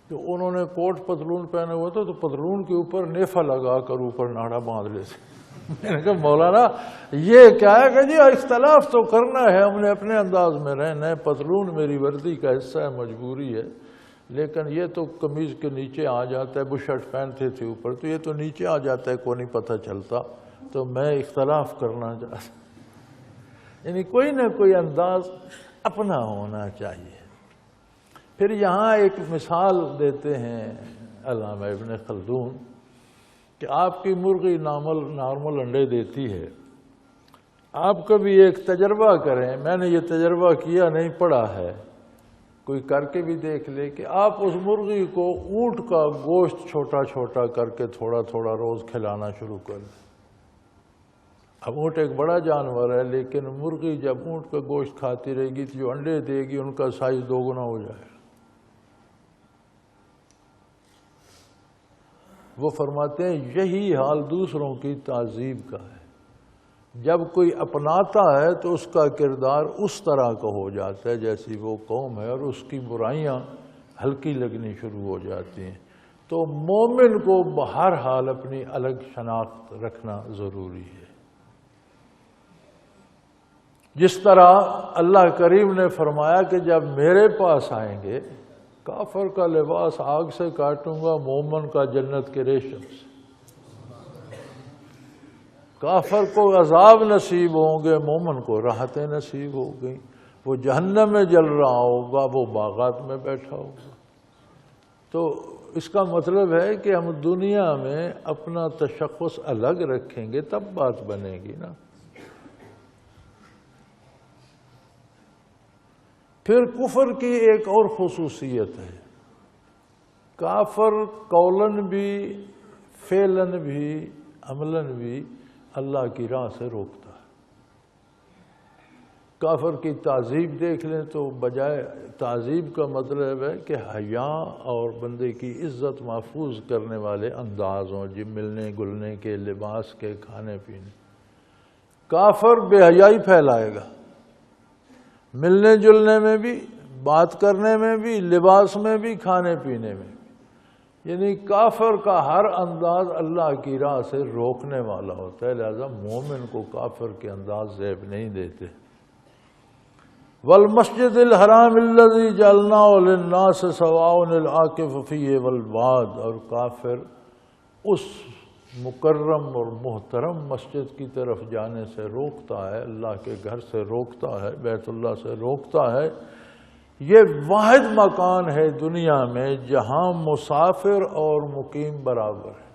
کہ انہوں نے کوٹ پتلون پہنے ہوا تھا تو پتلون کے اوپر نیفا لگا کر اوپر ناڑا باندھ لیتے۔ میں نے کہا مولانا یہ کیا ہے؟ کہ جی اختلاف تو کرنا ہے، ہم نے اپنے انداز میں رہنا ہے، پتلون میری وردی کا حصہ ہے، مجبوری ہے، لیکن یہ تو قمیض کے نیچے آ جاتا ہے، بشرٹ پہنتے تھے اوپر، تو یہ تو نیچے آ جاتا ہے، کوئی نہیں پتہ چلتا، تو میں اختلاف کرنا چاہتا، یعنی کوئی نہ کوئی انداز اپنا ہونا چاہیے۔ پھر یہاں ایک مثال دیتے ہیں علامہ ابن خلدون کہ آپ کی مرغی نارمل انڈے دیتی ہے، آپ کبھی ایک تجربہ کریں، میں نے یہ تجربہ کیا نہیں پڑھا ہے، کوئی کر کے بھی دیکھ لے، کہ آپ اس مرغی کو اونٹ کا گوشت چھوٹا چھوٹا کر کے تھوڑا تھوڑا روز کھلانا شروع کر دیں۔ اب اونٹ ایک بڑا جانور ہے، لیکن مرغی جب اونٹ کا گوشت کھاتی رہے گی تو جو انڈے دے گی ان کا سائز 2 گنا ہو جائے گا۔ وہ فرماتے ہیں یہی حال دوسروں کی تعذیب کا ہے۔ جب کوئی اپناتا ہے تو اس کا کردار اس طرح کا ہو جاتا ہے جیسی وہ قوم ہے، اور اس کی برائیاں ہلکی لگنی شروع ہو جاتی ہیں۔ تو مومن کو بہر حال اپنی الگ شناخت رکھنا ضروری ہے۔ جس طرح اللہ کریم نے فرمایا کہ جب میرے پاس آئیں گے، کافر کا لباس آگ سے کاٹوں گا، مومن کا جنت کے ریشم سے۔ کافر کو عذاب نصیب ہوں گے، مومن کو راحتیں نصیب ہو گئیں۔ وہ جہنم میں جل رہا ہوگا، وہ باغات میں بیٹھا ہوگا۔ تو اس کا مطلب ہے کہ ہم دنیا میں اپنا تشخص الگ رکھیں گے تب بات بنے گی نا۔ پھر کفر کی ایک اور خصوصیت ہے، کافر قولاً بھی، فعلاً بھی، عملاً بھی اللہ کی راہ سے روکتا ہے۔ کافر کی تعذیب دیکھ لیں تو بجائے تعذیب کا مطلب ہے کہ حیا اور بندے کی عزت محفوظ کرنے والے انداز ہوں، جی ملنے گلنے کے، لباس کے، کھانے پینے۔ کافر بے حیائی پھیلائے گا، ملنے جلنے میں بھی، بات کرنے میں بھی، لباس میں بھی، کھانے پینے میں بھی۔ یعنی کافر کا ہر انداز اللہ کی راہ سے روکنے والا ہوتا ہے، لہذا مومن کو کافر کے انداز زیب نہیں دیتے۔ والمسجد الحرام الذی جعلناہ للناس سواء العاکف فیہ والباد، اور کافر اس مکرم اور محترم مسجد کی طرف جانے سے روکتا ہے، اللہ کے گھر سے روکتا ہے، بیت اللہ سے روکتا ہے۔ یہ واحد مکان ہے دنیا میں جہاں مسافر اور مقیم برابر ہے،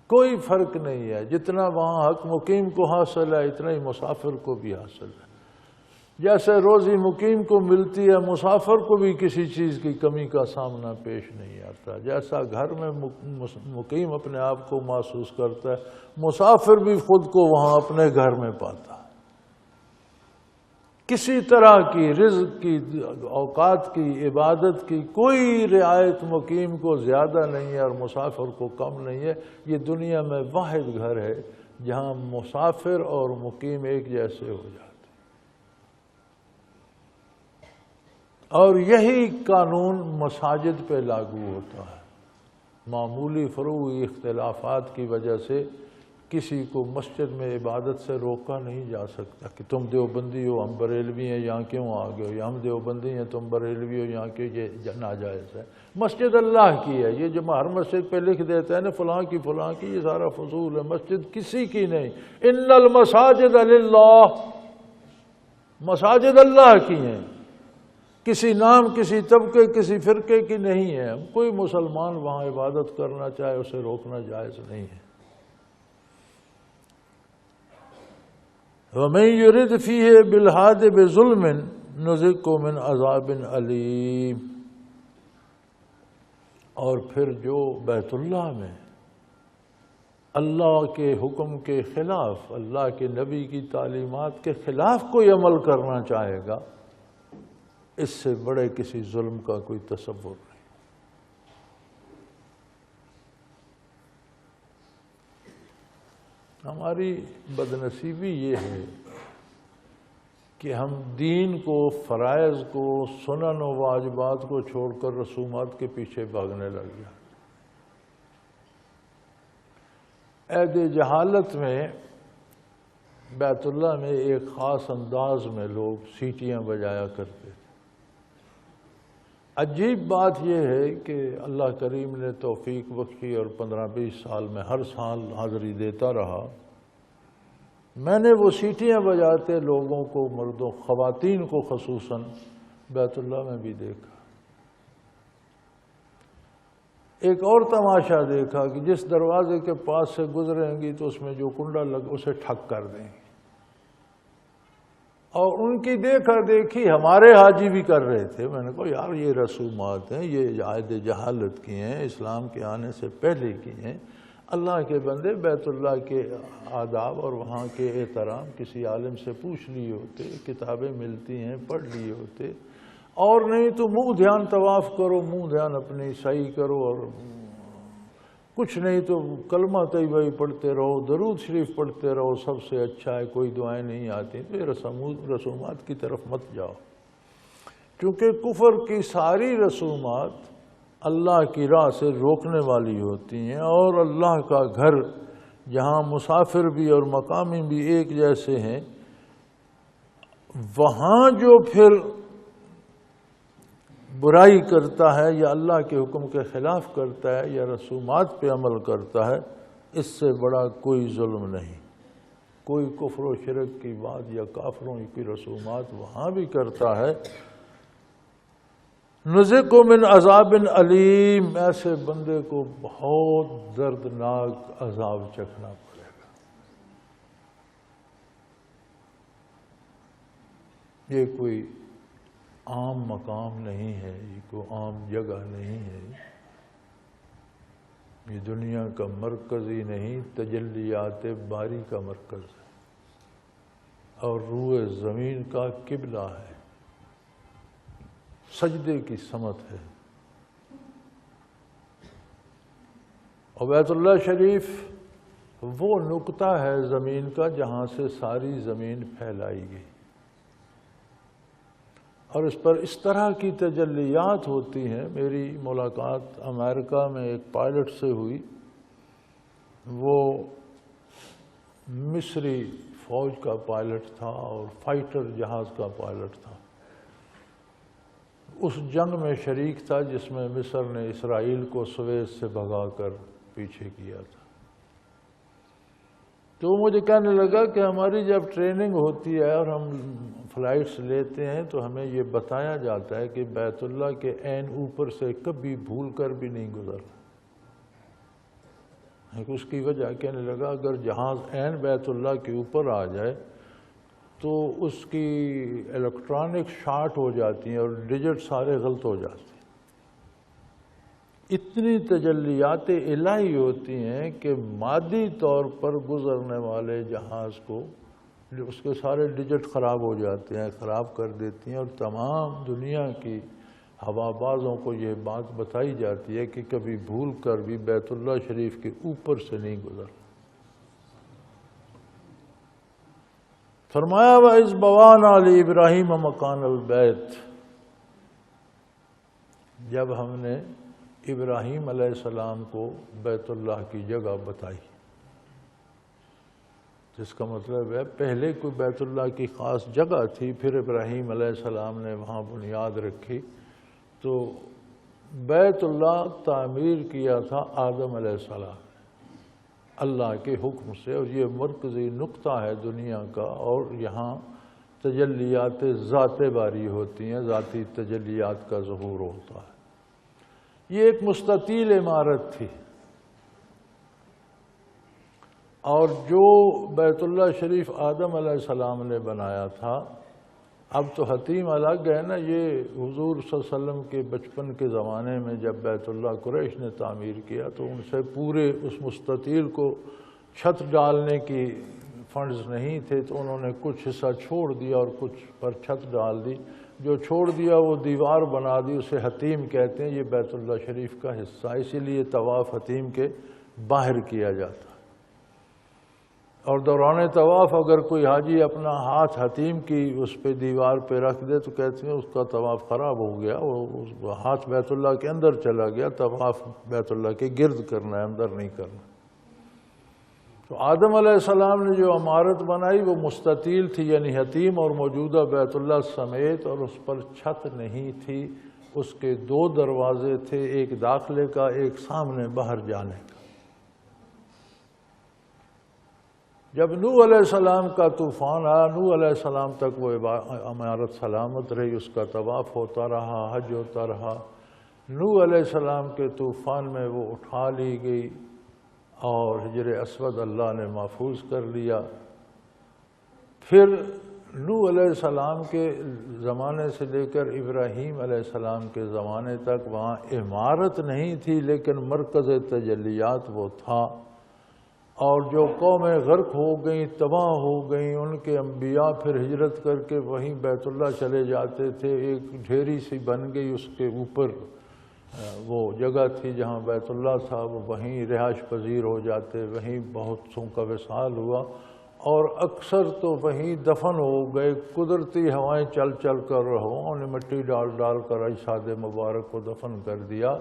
کوئی فرق نہیں ہے۔ جتنا وہاں حق مقیم کو حاصل ہے اتنا ہی مسافر کو بھی حاصل ہے۔ جیسے روزی مقیم کو ملتی ہے، مسافر کو بھی کسی چیز کی کمی کا سامنا پیش نہیں آتا۔ جیسا گھر میں مقیم اپنے آپ کو محسوس کرتا ہے، مسافر بھی خود کو وہاں اپنے گھر میں پاتا ہے۔ کسی طرح کی رزق کی، اوقات کی، عبادت کی کوئی رعایت مقیم کو زیادہ نہیں ہے اور مسافر کو کم نہیں ہے۔ یہ دنیا میں واحد گھر ہے جہاں مسافر اور مقیم ایک جیسے ہو جاتے ہیں۔ اور یہی قانون مساجد پہ لاگو ہوتا ہے۔ معمولی فروعی اختلافات کی وجہ سے کسی کو مسجد میں عبادت سے روکا نہیں جا سکتا کہ تم دیوبندی ہو، ہم بریلوی ہیں، یہاں کیوں آ گئے ہو، یا ہم دیوبندی ہیں، تم بریلوی ہو، یہاں کیوں؟ یہ ناجائز ہے۔ مسجد اللہ کی ہے، یہ جو ہر مسجد پہ لکھ دیتا ہے نا فلاں کی فلاں کی، یہ سارا فضول ہے۔ مسجد کسی کی نہیں، ان المساجد للہ، مساجد اللہ کی ہیں، کسی نام، کسی طبقے، کسی فرقے کی نہیں ہے۔ کوئی مسلمان وہاں عبادت کرنا چاہے اسے روکنا جائز نہیں ہے۔ وَمَن يُرِدْ فِيهِ بِالْحَادِ بِظُلْمٍ نُذِقْهُ مِنْ عَذَابٍ أَلِيمٍ، اور پھر جو بیت اللہ میں اللہ کے حکم کے خلاف، اللہ کے نبی کی تعلیمات کے خلاف کوئی عمل کرنا چاہے گا، اس سے بڑے کسی ظلم کا کوئی تصور نہیں۔ ہماری بدنصیبی یہ ہے کہ ہم دین کو، فرائض کو، سنن و واجبات کو چھوڑ کر رسومات کے پیچھے بھاگنے لگ جائیں۔ عہد جہالت میں بیت اللہ میں ایک خاص انداز میں لوگ سیٹیاں بجایا کرتے تھے۔ عجیب بات یہ ہے کہ اللہ کریم نے توفیق بخشی اور 15-20 سال میں ہر سال حاضری دیتا رہا۔ میں نے وہ سیٹیاں بجاتے لوگوں کو، مردوں، خواتین کو خصوصاً بیت اللہ میں بھی دیکھا۔ ایک اور تماشا دیکھا کہ جس دروازے کے پاس سے گزریں گی تو اس میں جو کنڈا لگ اسے ٹھک کر دیں گے، اور ان کی دیکھا دیکھی ہمارے حاجی بھی کر رہے تھے۔ میں نے کہا یار یہ رسومات ہیں، یہ عہد جہالت کی ہیں، اسلام کے آنے سے پہلے کی ہیں۔ اللہ کے بندے بیت اللہ کے آداب اور وہاں کے احترام کسی عالم سے پوچھ لیے ہوتے، کتابیں ملتی ہیں پڑھ لیے ہوتے، اور نہیں تو منہ دھیان طواف کرو، منہ دھیان اپنی صحیح کرو اور کچھ نہیں تو کلمہ طیبہ ہی پڑھتے رہو، درود شریف پڑھتے رہو، سب سے اچھا ہے، کوئی دعائیں نہیں آتی تو یہ رسومات کی طرف مت جاؤ، کیونکہ کفر کی ساری رسومات اللہ کی راہ سے روکنے والی ہوتی ہیں، اور اللہ کا گھر جہاں مسافر بھی اور مقامی بھی ایک جیسے ہیں، وہاں جو پھر برائی کرتا ہے یا اللہ کے حکم کے خلاف کرتا ہے یا رسومات پہ عمل کرتا ہے، اس سے بڑا کوئی ظلم نہیں۔ کوئی کفر و شرک کی بات یا کافروں کی رسومات وہاں بھی کرتا ہے، نذق من عذاب علیم، ایسے بندے کو بہت دردناک عذاب چکھنا پڑے گا۔ یہ کوئی عام مقام نہیں ہے، یہ کوئی عام جگہ نہیں ہے، یہ دنیا کا مرکز ہی نہیں، تجلیات باری کا مرکز ہے اور روئے زمین کا قبلہ ہے، سجدے کی سمت ہے۔ اور بیت اللہ شریف وہ نقطہ ہے زمین کا جہاں سے ساری زمین پھیلائی گئی، اور اس پر اس طرح کی تجلیات ہوتی ہیں۔ میری ملاقات امریکہ میں ایک پائلٹ سے ہوئی، وہ مصری فوج کا پائلٹ تھا اور فائٹر جہاز کا پائلٹ تھا، اس جنگ میں شریک تھا جس میں مصر نے اسرائیل کو سویز سے بھگا کر پیچھے کیا تھا۔ تو مجھے کہنے لگا کہ ہماری جب ٹریننگ ہوتی ہے اور ہم فلائٹس لیتے ہیں تو ہمیں یہ بتایا جاتا ہے کہ بیت اللہ کے عین اوپر سے کبھی بھول کر بھی نہیں گزرنا۔ اس کی وجہ کہنے لگا اگر جہاز عین بیت اللہ کے اوپر آ جائے تو اس کی الیکٹرانک شارٹ ہو جاتی ہیں اور ڈیجٹ سارے غلط ہو جاتے ہیں۔ اتنی تجلیات الہی ہوتی ہیں کہ مادی طور پر گزرنے والے جہاز کو اس کے سارے ڈیجٹ خراب ہو جاتے ہیں، خراب کر دیتی ہیں، اور تمام دنیا کی ہوا بازوں کو یہ بات بتائی جاتی ہے کہ کبھی بھول کر بھی بیت اللہ شریف کے اوپر سے نہیں گزرنا۔ فرمایا وَإِذْ بَوَّأْنَا لِإِبْرَاهِيمَ مَكَانَ الْبَيْتِ، جب ہم نے ابراہیم علیہ السلام کو بیت اللہ کی جگہ بتائی، جس کا مطلب ہے پہلے کوئی بیت اللہ کی خاص جگہ تھی، پھر ابراہیم علیہ السلام نے وہاں بنیاد رکھی، تو بیت اللہ تعمیر کیا تھا آدم علیہ السلام اللہ کے حکم سے، اور یہ مرکزی نقطہ ہے دنیا کا، اور یہاں تجلیات ذات باری ہوتی ہیں، ذاتی تجلیات کا ظہور ہوتا ہے۔ یہ ایک مستطیل عمارت تھی، اور جو بیت اللہ شریف آدم علیہ السلام نے بنایا تھا، اب تو حتیم الگ ہے نا، یہ حضور صلی اللہ علیہ وسلم کے بچپن کے زمانے میں جب بیت اللہ قریش نے تعمیر کیا تو ان سے پورے اس مستطیل کو چھت ڈالنے کی فنڈز نہیں تھے، تو انہوں نے کچھ حصہ چھوڑ دیا اور کچھ پر چھت ڈال دی، جو چھوڑ دیا وہ دیوار بنا دی، اسے حتیم کہتے ہیں، یہ بیت اللہ شریف کا حصہ، اسی لیے طواف حتیم کے باہر کیا جاتا ہے۔ اور دوران طواف اگر کوئی حاجی اپنا ہاتھ حتیم کی اس پہ دیوار پہ رکھ دے تو کہتے ہیں اس کا طواف خراب ہو گیا، وہ ہاتھ بیت اللہ کے اندر چلا گیا، طواف بیت اللہ کے گرد کرنا ہے، اندر نہیں کرنا۔ تو آدم علیہ السلام نے جو عمارت بنائی وہ مستطیل تھی، یعنی حتیم اور موجودہ بیت اللہ سمیت، اور اس پر چھت نہیں تھی، اس کے دو دروازے تھے، ایک داخلے کا، ایک سامنے باہر جانے کا۔ جب نوح علیہ السلام کا طوفان آیا، نوح علیہ السلام تک وہ عمارت سلامت رہی، اس کا طواف ہوتا رہا، حج ہوتا رہا۔ نوح علیہ السلام کے طوفان میں وہ اٹھا لی گئی اور حجر اسود اللہ نے محفوظ کر لیا۔ پھر نوح علیہ السلام کے زمانے سے لے کر ابراہیم علیہ السلام کے زمانے تک وہاں عمارت نہیں تھی، لیکن مرکز تجلیات وہ تھا، اور جو قومیں غرق ہو گئیں، تباہ ہو گئیں، ان کے انبیاء پھر ہجرت کر کے وہیں بیت اللہ چلے جاتے تھے، ایک ڈھیری سی بن گئی، اس کے اوپر وہ جگہ تھی جہاں بیت اللہ تھا، وہ وہیں رہائش پذیر ہو جاتے، وہیں بہت سوں کا وصال ہوا اور اکثر تو وہیں دفن ہو گئے۔ قدرتی ہوائیں چل چل کر ہواؤں نے مٹی ڈال ڈال کر اجساد مبارک کو دفن کر دیا۔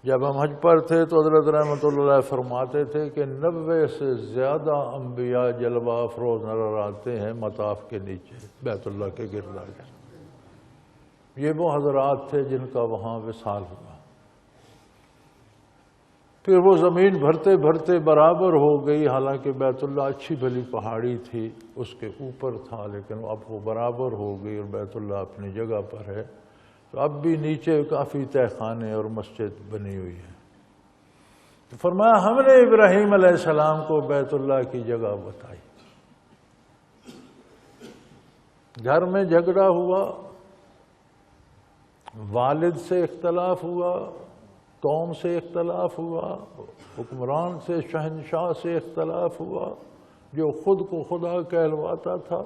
جب ہم حج پر تھے تو حضرت رحمۃ اللہ علیہ فرماتے تھے کہ 90 سے زیادہ انبیاء جلوہ افروز نظر آتے ہیں مطاف کے نیچے بیت اللہ کے گرد آ کر۔ یہ وہ حضرات تھے جن کا وہاں وصال ہوا۔ پھر وہ زمین بھرتے بھرتے برابر ہو گئی، حالانکہ بیت اللہ اچھی بھلی پہاڑی تھی، اس کے اوپر تھا، لیکن اب وہ برابر ہو گئی اور بیت اللہ اپنی جگہ پر ہے۔ تو اب بھی نیچے کافی تہہ خانے اور مسجد بنی ہوئی ہے۔ تو فرمایا ہم نے ابراہیم علیہ السلام کو بیت اللہ کی جگہ بتائی۔ گھر میں جھگڑا ہوا، والد سے اختلاف ہوا، قوم سے اختلاف ہوا، حکمران سے شہنشاہ سے اختلاف ہوا، جو خود کو خدا کہلواتا تھا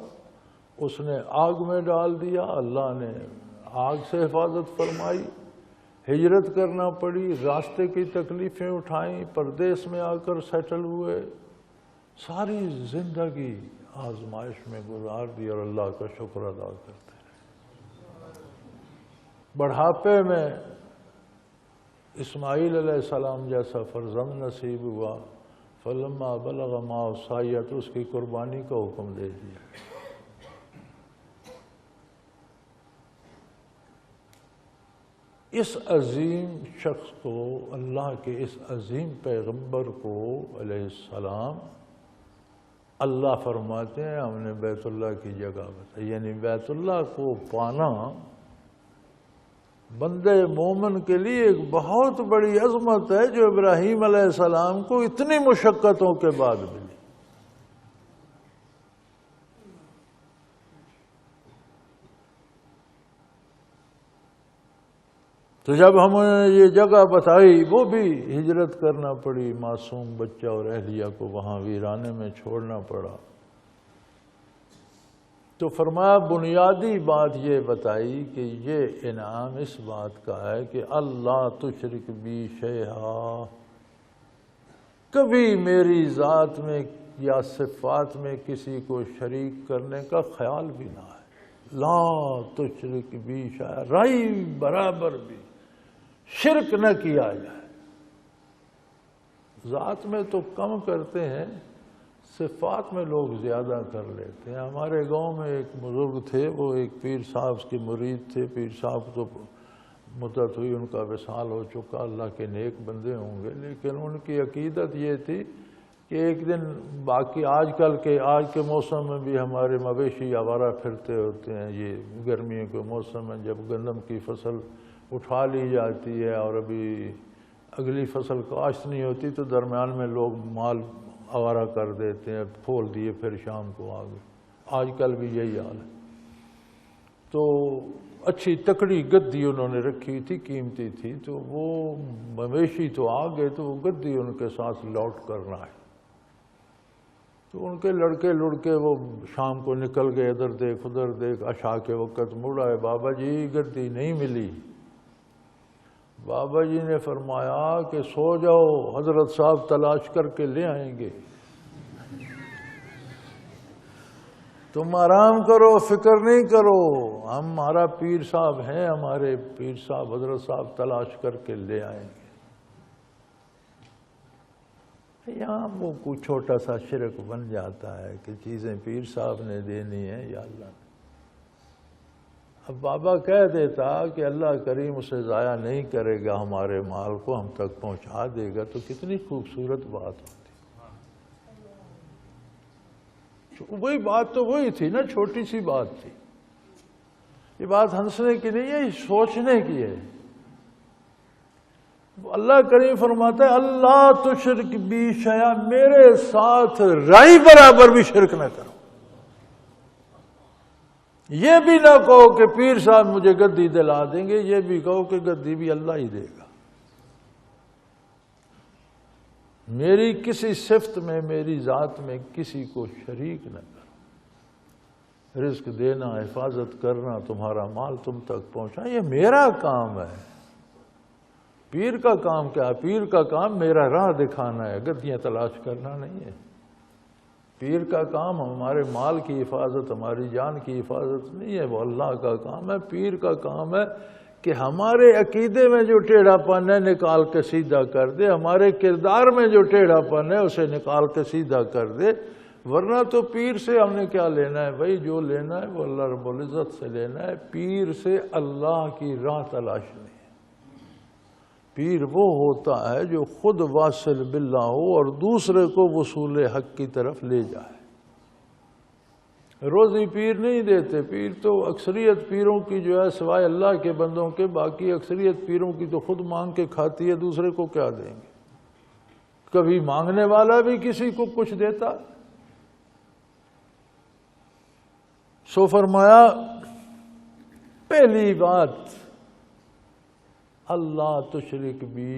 اس نے آگ میں ڈال دیا، اللہ نے آگ سے حفاظت فرمائی، ہجرت کرنا پڑی، راستے کی تکلیفیں اٹھائیں، پردیس میں آ کر سیٹل ہوئے، ساری زندگی آزمائش میں گزار دی اور اللہ کا شکر ادا کرتے رہے۔ بڑھاپے میں اسماعیل علیہ السلام جیسا فرزند نصیب ہوا، فلما بلغ معه السعی تو اس کی قربانی کا حکم دے دیا۔ اس عظیم شخص کو، اللہ کے اس عظیم پیغمبر کو علیہ السلام، اللہ فرماتے ہیں ہم نے بیت اللہ کی جگہ بتائی۔ یعنی بیت اللہ کو پانا بندے مومن کے لیے ایک بہت بڑی عظمت ہے، جو ابراہیم علیہ السلام کو اتنی مشقتوں کے بعد ملی۔ تو جب ہم نے یہ جگہ بتائی، وہ بھی ہجرت کرنا پڑی، معصوم بچہ اور اہلیہ کو وہاں ویرانے میں چھوڑنا پڑا۔ تو فرمایا بنیادی بات یہ بتائی کہ یہ انعام اس بات کا ہے کہ اللہ تشرک بی شیئا، کبھی میری ذات میں یا صفات میں کسی کو شریک کرنے کا خیال بھی نہ ہے۔ لا تشرک بی شیئا، رائی برابر بھی شرک نہ کیا جائے۔ ذات میں تو کم کرتے ہیں، صفات میں لوگ زیادہ کر لیتے ہیں۔ ہمارے گاؤں میں ایک بزرگ تھے، وہ ایک پیر صاحب کے مرید تھے۔ پیر صاحب تو مدت ہوئی، ان کا وصال ہو چکا، اللہ کے نیک بندے ہوں گے، لیکن ان کی عقیدت یہ تھی کہ ایک دن باقی آج کے موسم میں بھی ہمارے مویشی آوارہ پھرتے ہوتے ہیں۔ یہ گرمیوں کے موسم میں جب گندم کی فصل اٹھا لی جاتی ہے اور ابھی اگلی فصل کاشت نہیں ہوتی تو درمیان میں لوگ مال آوارہ کر دیتے ہیں، پھول دیے پھر شام کو آگے۔ آج کل بھی یہی حال ہے۔ تو اچھی تکڑی گدی انہوں نے رکھی تھی، قیمتی تھی، تو وہ مویشی تو آ گئے تو وہ گدی ان کے ساتھ لوٹ کرنا ہے۔ تو ان کے لڑکے وہ شام کو نکل گئے، ادھر دیکھ ادھر دیکھ، عشاء کے وقت مڑا ہے، بابا جی گدی نہیں ملی۔ بابا جی نے فرمایا کہ سو جاؤ، حضرت صاحب تلاش کر کے لے آئیں گے، تم آرام کرو، فکر نہیں کرو، ہمارا پیر صاحب ہیں، ہمارے پیر صاحب حضرت صاحب تلاش کر کے لے آئیں گے۔ یہاں وہ کوئی چھوٹا سا شرک بن جاتا ہے کہ چیزیں پیر صاحب نے دینی ہیں یا اللہ نے۔ اب بابا کہہ دیتا کہ اللہ کریم اسے ضائع نہیں کرے گا، ہمارے مال کو ہم تک پہنچا دے گا، تو کتنی خوبصورت بات ہوتی۔ وہی بات تو وہی تھی نا، چھوٹی سی بات تھی۔ یہ بات ہنسنے کی نہیں ہے، یہ سوچنے کی ہے۔ اللہ کریم فرماتا ہے اللہ تشرک بی شیئا، میرے ساتھ رائی برابر بھی شرک نہ کرو۔ یہ بھی نہ کہو کہ پیر صاحب مجھے گدی دلا دیں گے، یہ بھی کہو کہ گدی بھی اللہ ہی دے گا۔ میری کسی صفت میں، میری ذات میں کسی کو شریک نہ کرو۔ رزق دینا، حفاظت کرنا، تمہارا مال تم تک پہنچا، یہ میرا کام ہے۔ پیر کا کام کیا ہے؟ پیر کا کام میرا راہ دکھانا ہے، گدیاں تلاش کرنا نہیں ہے۔ پیر کا کام ہمارے مال کی حفاظت، ہماری جان کی حفاظت نہیں ہے، وہ اللہ کا کام ہے۔ پیر کا کام ہے کہ ہمارے عقیدے میں جو ٹیڑھا پن ہے نکال کے سیدھا کر دے، ہمارے کردار میں جو ٹیڑھا پن ہے اسے نکال کے سیدھا کر دے۔ ورنہ تو پیر سے ہم نے کیا لینا ہے بھائی؟ جو لینا ہے وہ اللہ رب العزت سے لینا ہے۔ پیر سے اللہ کی راہ تلاشنی ہے۔ پیر وہ ہوتا ہے جو خود واصل باللہ ہو اور دوسرے کو وصول حق کی طرف لے جائے۔ روزی پیر نہیں دیتے، پیر تو اکثریت پیروں کی جو ہے سوائے اللہ کے بندوں کے، باقی اکثریت پیروں کی تو خود مانگ کے کھاتی ہے، دوسرے کو کیا دیں گے؟ کبھی مانگنے والا بھی کسی کو کچھ دیتا؟ سو فرمایا پہلی بات اللہ تشرک بھی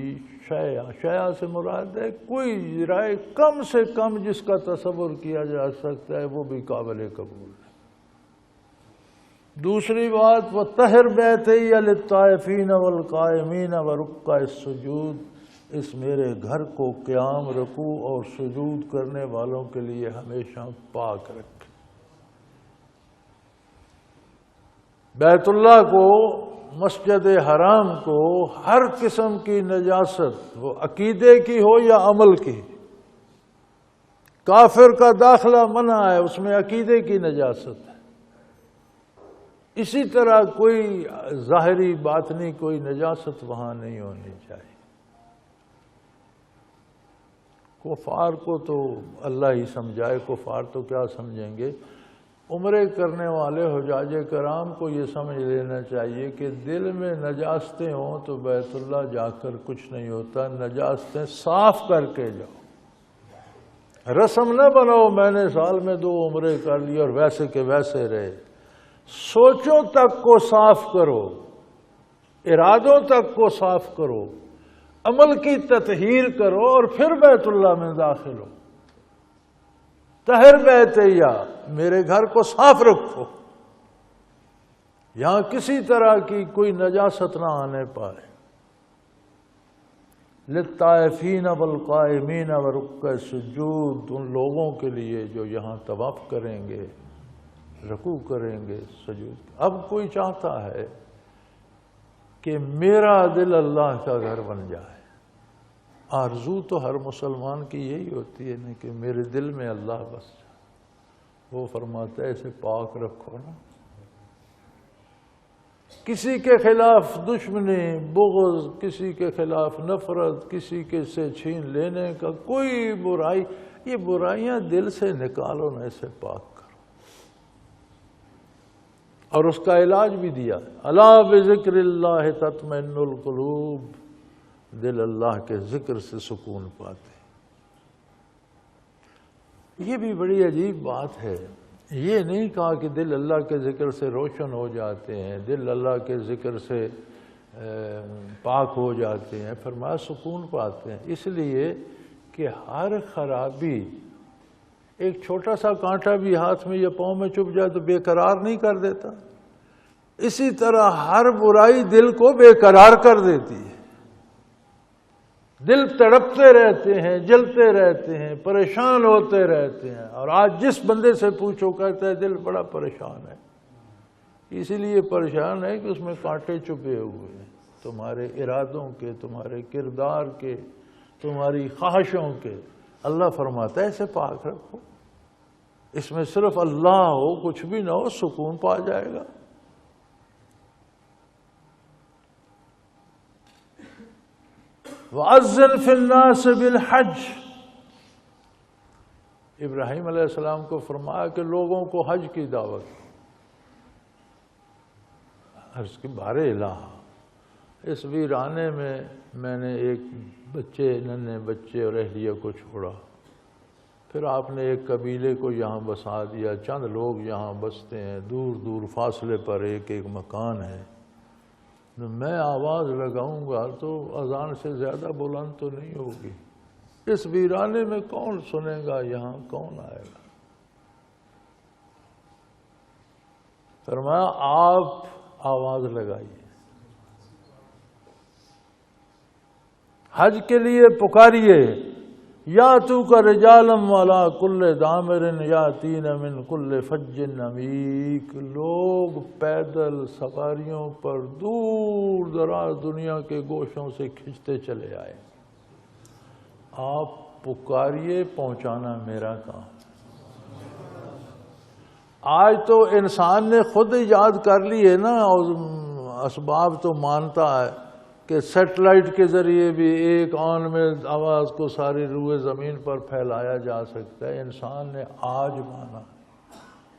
شیئا، شیئا سے مراد ہے کوئی رائے کم سے کم جس کا تصور کیا جا سکتا ہے وہ بھی قابل قبول ہے۔ دوسری بات وَطَهِّرْ بَيْتِيَ لِلطَّائِفِينَ وَالْقَائِمِينَ وَرُكَّعِ السُّجُودِ، اس میرے گھر کو قیام، رکوع اور سجود کرنے والوں کے لیے ہمیشہ پاک رکھے۔ بیت اللہ کو، مسجد حرام کو ہر قسم کی نجاست، وہ عقیدے کی ہو یا عمل کی، کافر کا داخلہ منع ہے، اس میں عقیدے کی نجاست ہے۔ اسی طرح کوئی ظاہری باطنی کوئی نجاست وہاں نہیں ہونی چاہیے۔ کفار کو تو اللہ ہی سمجھائے، کفار تو کیا سمجھیں گے۔ عمرے کرنے والے حجاج کرام کو یہ سمجھ لینا چاہیے کہ دل میں نجاستیں ہوں تو بیت اللہ جا کر کچھ نہیں ہوتا، نجاستیں صاف کر کے جاؤ۔ رسم نہ بناؤ میں نے سال میں 2 عمرے کر لی اور ویسے کے ویسے رہے۔ سوچوں تک کو صاف کرو، ارادوں تک کو صاف کرو، عمل کی تطہیر کرو اور پھر بیت اللہ میں داخل ہو۔ طہر بیتیا، میرے گھر کو صاف رکھو، یہاں کسی طرح کی کوئی نجاست نہ آنے پائے۔ للطائفین والقائمین ورکع السجود، ان لوگوں کے لیے جو یہاں طواف کریں گے، رکوع کریں گے، سجود۔ اب کوئی چاہتا ہے کہ میرا دل اللہ کا گھر بن جائے، آرزو تو ہر مسلمان کی یہی ہوتی ہے نا کہ میرے دل میں اللہ بس جائے۔ وہ فرماتا ہے اسے پاک رکھو نا۔ کسی کے خلاف دشمنی، بغض، کسی کے خلاف نفرت، کسی کے سے چھین لینے کا کوئی برائی، یہ برائیاں دل سے نکالو نا، اسے پاک کرو۔ اور اس کا علاج بھی دیا، الا بذکر اللہ تطمئن القلوب، دل اللہ کے ذکر سے سکون پاتے۔ یہ بھی بڑی عجیب بات ہے، یہ نہیں کہا کہ دل اللہ کے ذکر سے روشن ہو جاتے ہیں، دل اللہ کے ذکر سے پاک ہو جاتے ہیں، فرمایا سکون پاتے ہیں، اس لیے کہ ہر خرابی، ایک چھوٹا سا کانٹا بھی ہاتھ میں یا پاؤں میں چبھ جائے تو بے قرار نہیں کر دیتا، اسی طرح ہر برائی دل کو بے قرار کر دیتی ہے۔ دل تڑپتے رہتے ہیں، جلتے رہتے ہیں، پریشان ہوتے رہتے ہیں، اور آج جس بندے سے پوچھو کہتا ہے دل بڑا پریشان ہے۔ اسی لیے پریشان ہے کہ اس میں کانٹے چپے ہوئے ہیں، تمہارے ارادوں کے، تمہارے کردار کے، تمہاری خواہشوں کے۔ اللہ فرماتا ہے اسے پاک رکھو، اس میں صرف اللہ ہو، کچھ بھی نہ ہو، سکون پا جائے گا۔ وَأَذِّنْ فِي النَّاسِ بِالْحَجِّ، ابراہیم علیہ السلام کو فرمایا کہ لوگوں کو حج کی دعوت۔ عرض کی بارے الہ، اس ویرانے میں میں نے ایک ننھے بچے اور اہلیہ کو چھوڑا، پھر آپ نے ایک قبیلے کو یہاں بسا دیا، چند لوگ یہاں بستے ہیں، دور دور فاصلے پر ایک ایک مکان ہے، میں آواز لگاؤں گا تو اذان سے زیادہ بلند تو نہیں ہوگی، اس ویرانے میں کون سنے گا، یہاں کون آئے گا؟ فرمایا آپ آواز لگائیے۔ حج کے لیے پکاریے، یا تو کا رجالم والا کل دامرن یا تین من کل فج عمیق، لوگ پیدل سواریوں پر دور دراز دنیا کے گوشوں سے کھنچتے چلے آئے، آپ پکاریے، پہنچانا میرا کام۔ آج تو انسان نے خود ایجاد کر لی ہے نا، اور اسباب تو مانتا ہے کہ سیٹلائٹ کے ذریعے بھی ایک آن میں آواز کو ساری روئے زمین پر پھیلایا جا سکتا ہے۔ انسان نے آج مانا،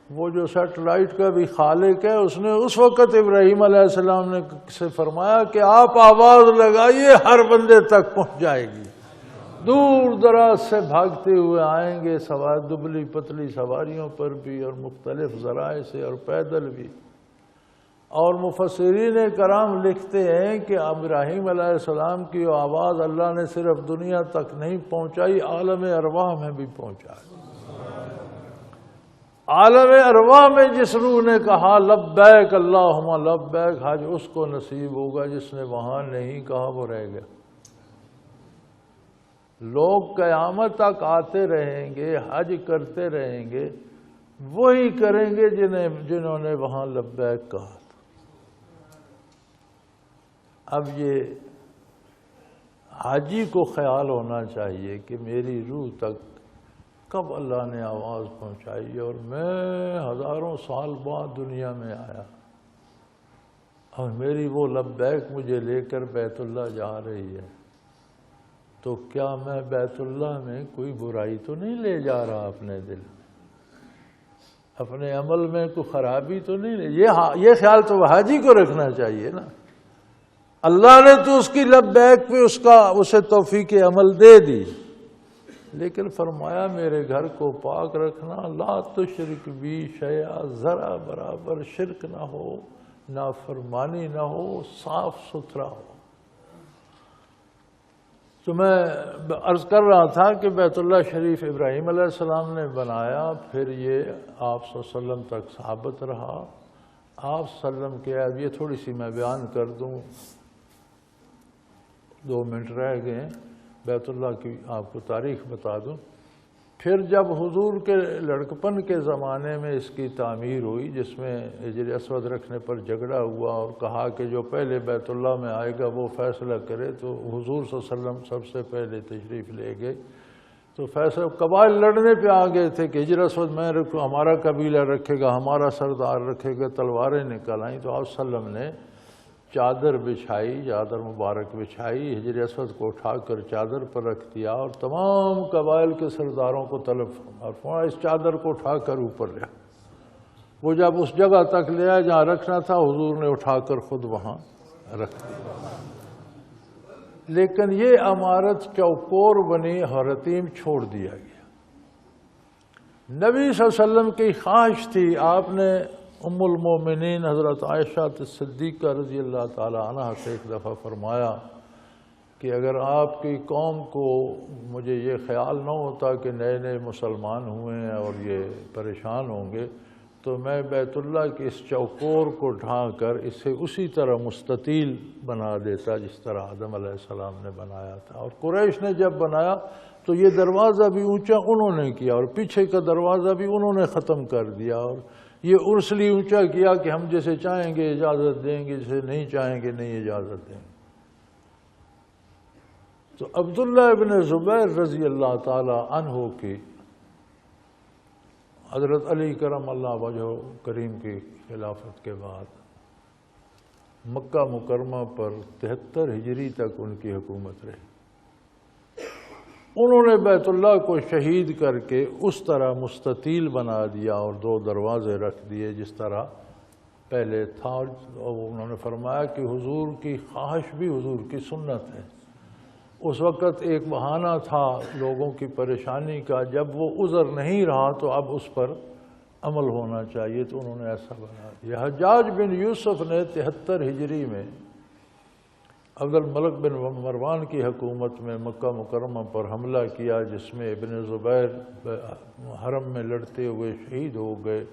وہ جو سیٹلائٹ کا بھی خالق ہے، اس نے اس وقت ابراہیم علیہ السلام نے سے فرمایا کہ آپ آواز لگائیے، ہر بندے تک پہنچ جائے گی، دور دراز سے بھاگتے ہوئے آئیں گے، سوار دبلی پتلی سواریوں پر بھی اور مختلف ذرائع سے اور پیدل بھی۔ اور مفسرین کرام لکھتے ہیں کہ ابراہیم علیہ السلام کی آواز اللہ نے صرف دنیا تک نہیں پہنچائی، عالم ارواح میں بھی پہنچائی۔ عالم ارواح میں جس روح نے کہا لبیک اللہم لبیک، حج اس کو نصیب ہوگا، جس نے وہاں نہیں کہا وہ رہ گیا۔ لوگ قیامت تک آتے رہیں گے، حج کرتے رہیں گے، وہی کریں گے جنہوں نے وہاں لبیک کہا۔ اب یہ حاجی کو خیال ہونا چاہیے کہ میری روح تک کب اللہ نے آواز پہنچائی، اور میں ہزاروں سال بعد دنیا میں آیا، اور میری وہ لبیک مجھے لے کر بیت اللہ جا رہی ہے، تو کیا میں بیت اللہ میں کوئی برائی تو نہیں لے جا رہا اپنے دل میں، اپنے عمل میں کوئی خرابی تو نہیں لے؟ یہ خیال تو حاجی کو رکھنا چاہیے نا۔ اللہ نے تو اس کی لبیک پہ اسے توفیق عمل دے دی، لیکن فرمایا میرے گھر کو پاک رکھنا، لا تشرک بی شیئا، ذرا برابر شرک نہ ہو، نافرمانی نہ ہو، صاف ستھرا ہو۔ تو میں عرض کر رہا تھا کہ بیت اللہ شریف ابراہیم علیہ السلام نے بنایا، پھر یہ آپ صلی اللہ علیہ وسلم تک ثابت رہا۔ آپ صلی اللہ علیہ وسلم کے، اب یہ تھوڑی سی میں بیان کر دوں، 2 منٹ رہ گئے، بیت اللہ کی آپ کو تاریخ بتا دوں۔ پھر جب حضور کے لڑکپن کے زمانے میں اس کی تعمیر ہوئی، جس میں حجر اسود رکھنے پر جھگڑا ہوا اور کہا کہ جو پہلے بیت اللہ میں آئے گا وہ فیصلہ کرے، تو حضور صلی اللہ علیہ وسلم سب سے پہلے تشریف لے گئے۔ تو فیصلہ قبائل لڑنے پہ آ گئے تھے کہ حجر اسود میں رکھوں، ہمارا قبیلہ رکھے گا، ہمارا سردار رکھے گا، تلواریں نکل آئیں۔ تو آپ صلی اللہ علیہ وسلم نے چادر بچھائی، چادر مبارک بچھائی، حجر اسود کو اٹھا کر چادر پر رکھ دیا، اور تمام قبائل کے سرداروں کو طلب فرمایا اس چادر کو اٹھا کر اوپر لیا۔ وہ جب اس جگہ تک لے آئے جہاں رکھنا تھا، حضور نے اٹھا کر خود وہاں رکھ دیا۔ لیکن یہ عمارت چوکور بنی، حرتیم چھوڑ دیا گیا۔ نبی صلی اللہ علیہ وسلم کی خواہش تھی، آپ نے ام المومنین حضرت عائشہ صدیقہ رضی اللہ تعالی عنہ سے ایک دفعہ فرمایا کہ اگر آپ کی قوم کو، مجھے یہ خیال نہ ہوتا کہ نئے نئے مسلمان ہوئے ہیں اور یہ پریشان ہوں گے، تو میں بیت اللہ کے اس چوکور کو ڈھا کر اسے اسی طرح مستطیل بنا دیتا جس طرح آدم علیہ السلام نے بنایا تھا۔ اور قریش نے جب بنایا تو یہ دروازہ بھی اونچا انہوں نے کیا، اور پیچھے کا دروازہ بھی انہوں نے ختم کر دیا، اور یہ اس لیے اونچا کیا کہ ہم جسے چاہیں گے اجازت دیں گے، جسے نہیں چاہیں گے نہیں اجازت دیں گے۔ تو عبداللہ ابن زبیر رضی اللہ تعالی عنہ کی حضرت علی کرم اللہ وجہ کریم کی خلافت کے بعد مکہ مکرمہ پر 73 ہجری تک ان کی حکومت رہی۔ انہوں نے بیت اللہ کو شہید کر کے اس طرح مستطیل بنا دیا اور 2 دروازے رکھ دیے جس طرح پہلے تھا۔ اور انہوں نے فرمایا کہ حضور کی خواہش بھی حضور کی سنت ہے۔ اس وقت ایک بہانہ تھا لوگوں کی پریشانی کا، جب وہ عذر نہیں رہا تو اب اس پر عمل ہونا چاہیے، تو انہوں نے ایسا بنا دیا۔ حجاج بن یوسف نے 73 ہجری میں عبد الملک بن مروان کی حکومت میں مکہ مکرمہ پر حملہ کیا، جس میں ابن زبیر حرم میں لڑتے ہوئے شہید ہو گئے،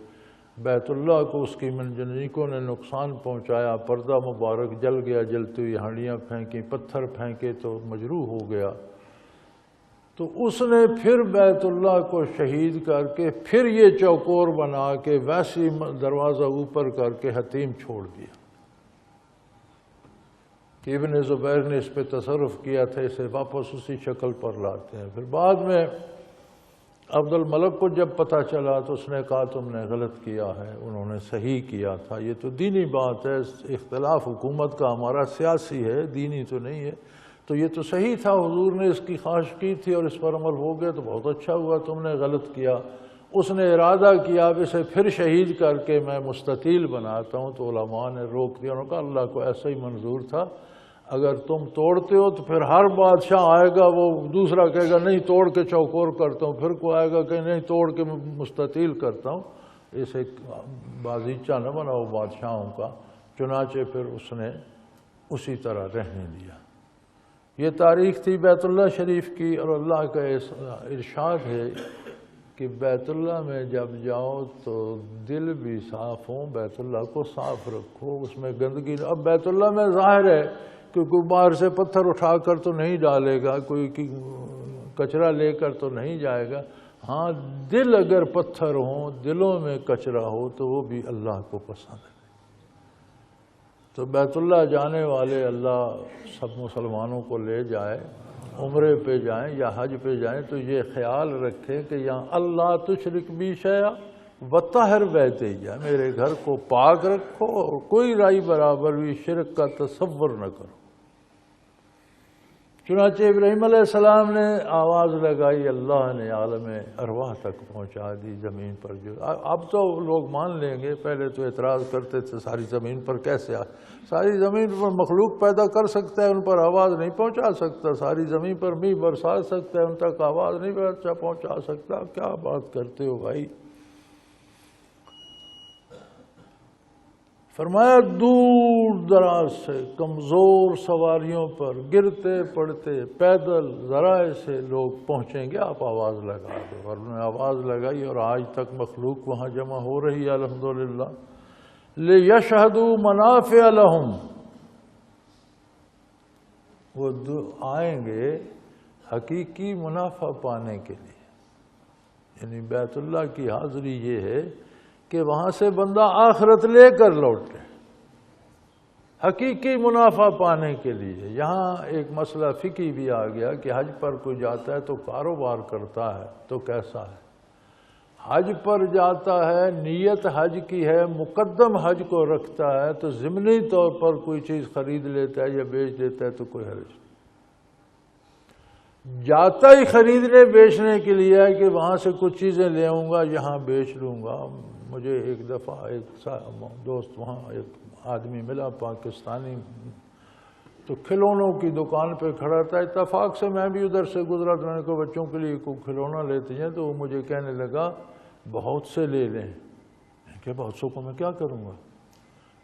بیت اللہ کو اس کی منجنیکوں نے نقصان پہنچایا، پردہ مبارک جل گیا، جلتی ہوئی ہانڈیاں پھینکیں، پتھر پھینکے تو مجروح ہو گیا، تو اس نے پھر بیت اللہ کو شہید کر کے پھر یہ چوکور بنا کے ویسی دروازہ اوپر کر کے حتیم چھوڑ دیا کہ ابن زبیر نے اس پہ تصرف کیا تھا، اسے واپس اسی شکل پر لاتے ہیں۔ پھر بعد میں عبد الملک کو جب پتہ چلا تو اس نے کہا تم نے غلط کیا ہے، انہوں نے صحیح کیا تھا، یہ تو دینی بات ہے، اختلاف حکومت کا ہمارا سیاسی ہے، دینی تو نہیں ہے، تو یہ تو صحیح تھا، حضور نے اس کی خواہش کی تھی اور اس پر عمل ہو گیا تو بہت اچھا ہوا، تم نے غلط کیا۔ اس نے ارادہ کیا اب اسے پھر شہید کر کے میں مستطیل بناتا ہوں، تو علماء نے روک دیا، انہوں نے کہا اللہ کو ایسا ہی منظور تھا، اگر تم توڑتے ہو تو پھر ہر بادشاہ آئے گا وہ دوسرا کہے گا نہیں توڑ کے چوکور کرتا ہوں، پھر کوئی آئے گا کہ نہیں توڑ کے مستطیل کرتا ہوں، اسے بازیچہ نہ بناؤ بادشاہوں کا۔ چنانچہ پھر اس نے اسی طرح رہنے دیا۔ یہ تاریخ تھی بیت اللہ شریف کی، اور اللہ کا ارشاد ہے کہ بیت اللہ میں جب جاؤ تو دل بھی صاف ہوں، بیت اللہ کو صاف رکھو، اس میں گندگی۔ اب بیت اللہ میں ظاہر ہے کہ کوئی باہر سے پتھر اٹھا کر تو نہیں ڈالے گا، کوئی کچرا لے کر تو نہیں جائے گا، ہاں دل اگر پتھر ہوں، دلوں میں کچرا ہو تو وہ بھی اللہ کو پسند ہے۔ تو بیت اللہ جانے والے اللہ سب مسلمانوں کو لے جائے، عمرے پہ جائیں یا حج پہ جائیں تو یہ خیال رکھیں کہ یہاں اللہ تشرک بی شیئا وطہر بیتیہ، میرے گھر کو پاک رکھو اور کوئی رائی برابر بھی شرک کا تصور نہ کرو۔ چنانچہ ابراہیم علیہ السلام نے آواز لگائی، اللہ نے عالم ارواح تک پہنچا دی زمین پر۔ جو اب تو لوگ مان لیں گے، پہلے تو اعتراض کرتے تھے ساری زمین پر کیسے ساری زمین پر مخلوق پیدا کر سکتا ہے، ان پر آواز نہیں پہنچا سکتا، ساری زمین پر میہ برسا سکتا ہے، ان تک آواز نہیں پہنچا سکتا، کیا بات کرتے ہو بھائی؟ فرمایا دور دراز سے کمزور سواریوں پر گرتے پڑتے پیدل ذرائع سے لوگ پہنچیں گے، آپ آواز لگا دو۔ اور انہوں نے آواز لگائی اور آج تک مخلوق وہاں جمع ہو رہی ہے الحمدللہ۔ لِيَشْهَدُوا مَنَافِعَ لَهُمْ، وہ آئیں گے حقیقی منافع پانے کے لیے، یعنی بیت اللہ کی حاضری یہ ہے کہ وہاں سے بندہ آخرت لے کر لوٹے، حقیقی منافع پانے کے لیے۔ یہاں ایک مسئلہ فقہی بھی آ گیا کہ حج پر کوئی جاتا ہے تو کاروبار کرتا ہے تو کیسا ہے؟ حج پر جاتا ہے، نیت حج کی ہے، مقدم حج کو رکھتا ہے تو ضمنی طور پر کوئی چیز خرید لیتا ہے یا بیچ دیتا ہے تو کوئی حرج نہیں۔ جاتا ہی خریدنے بیچنے کے لیے ہے کہ وہاں سے کچھ چیزیں لے آؤں گا یہاں بیچ لوں گا۔ مجھے ایک دفعہ ایک دوست وہاں ایک آدمی ملا پاکستانی، تو کھلونوں کی دکان پہ کھڑا تھا، اتفاق سے میں بھی ادھر سے گزرا تو میں نے کہا بچوں کے لیے کوئی کھلونا لیتے ہیں، تو وہ مجھے کہنے لگا بہت سے لے لیں۔ میں کہ بہت سو کو میں کیا کروں گا؟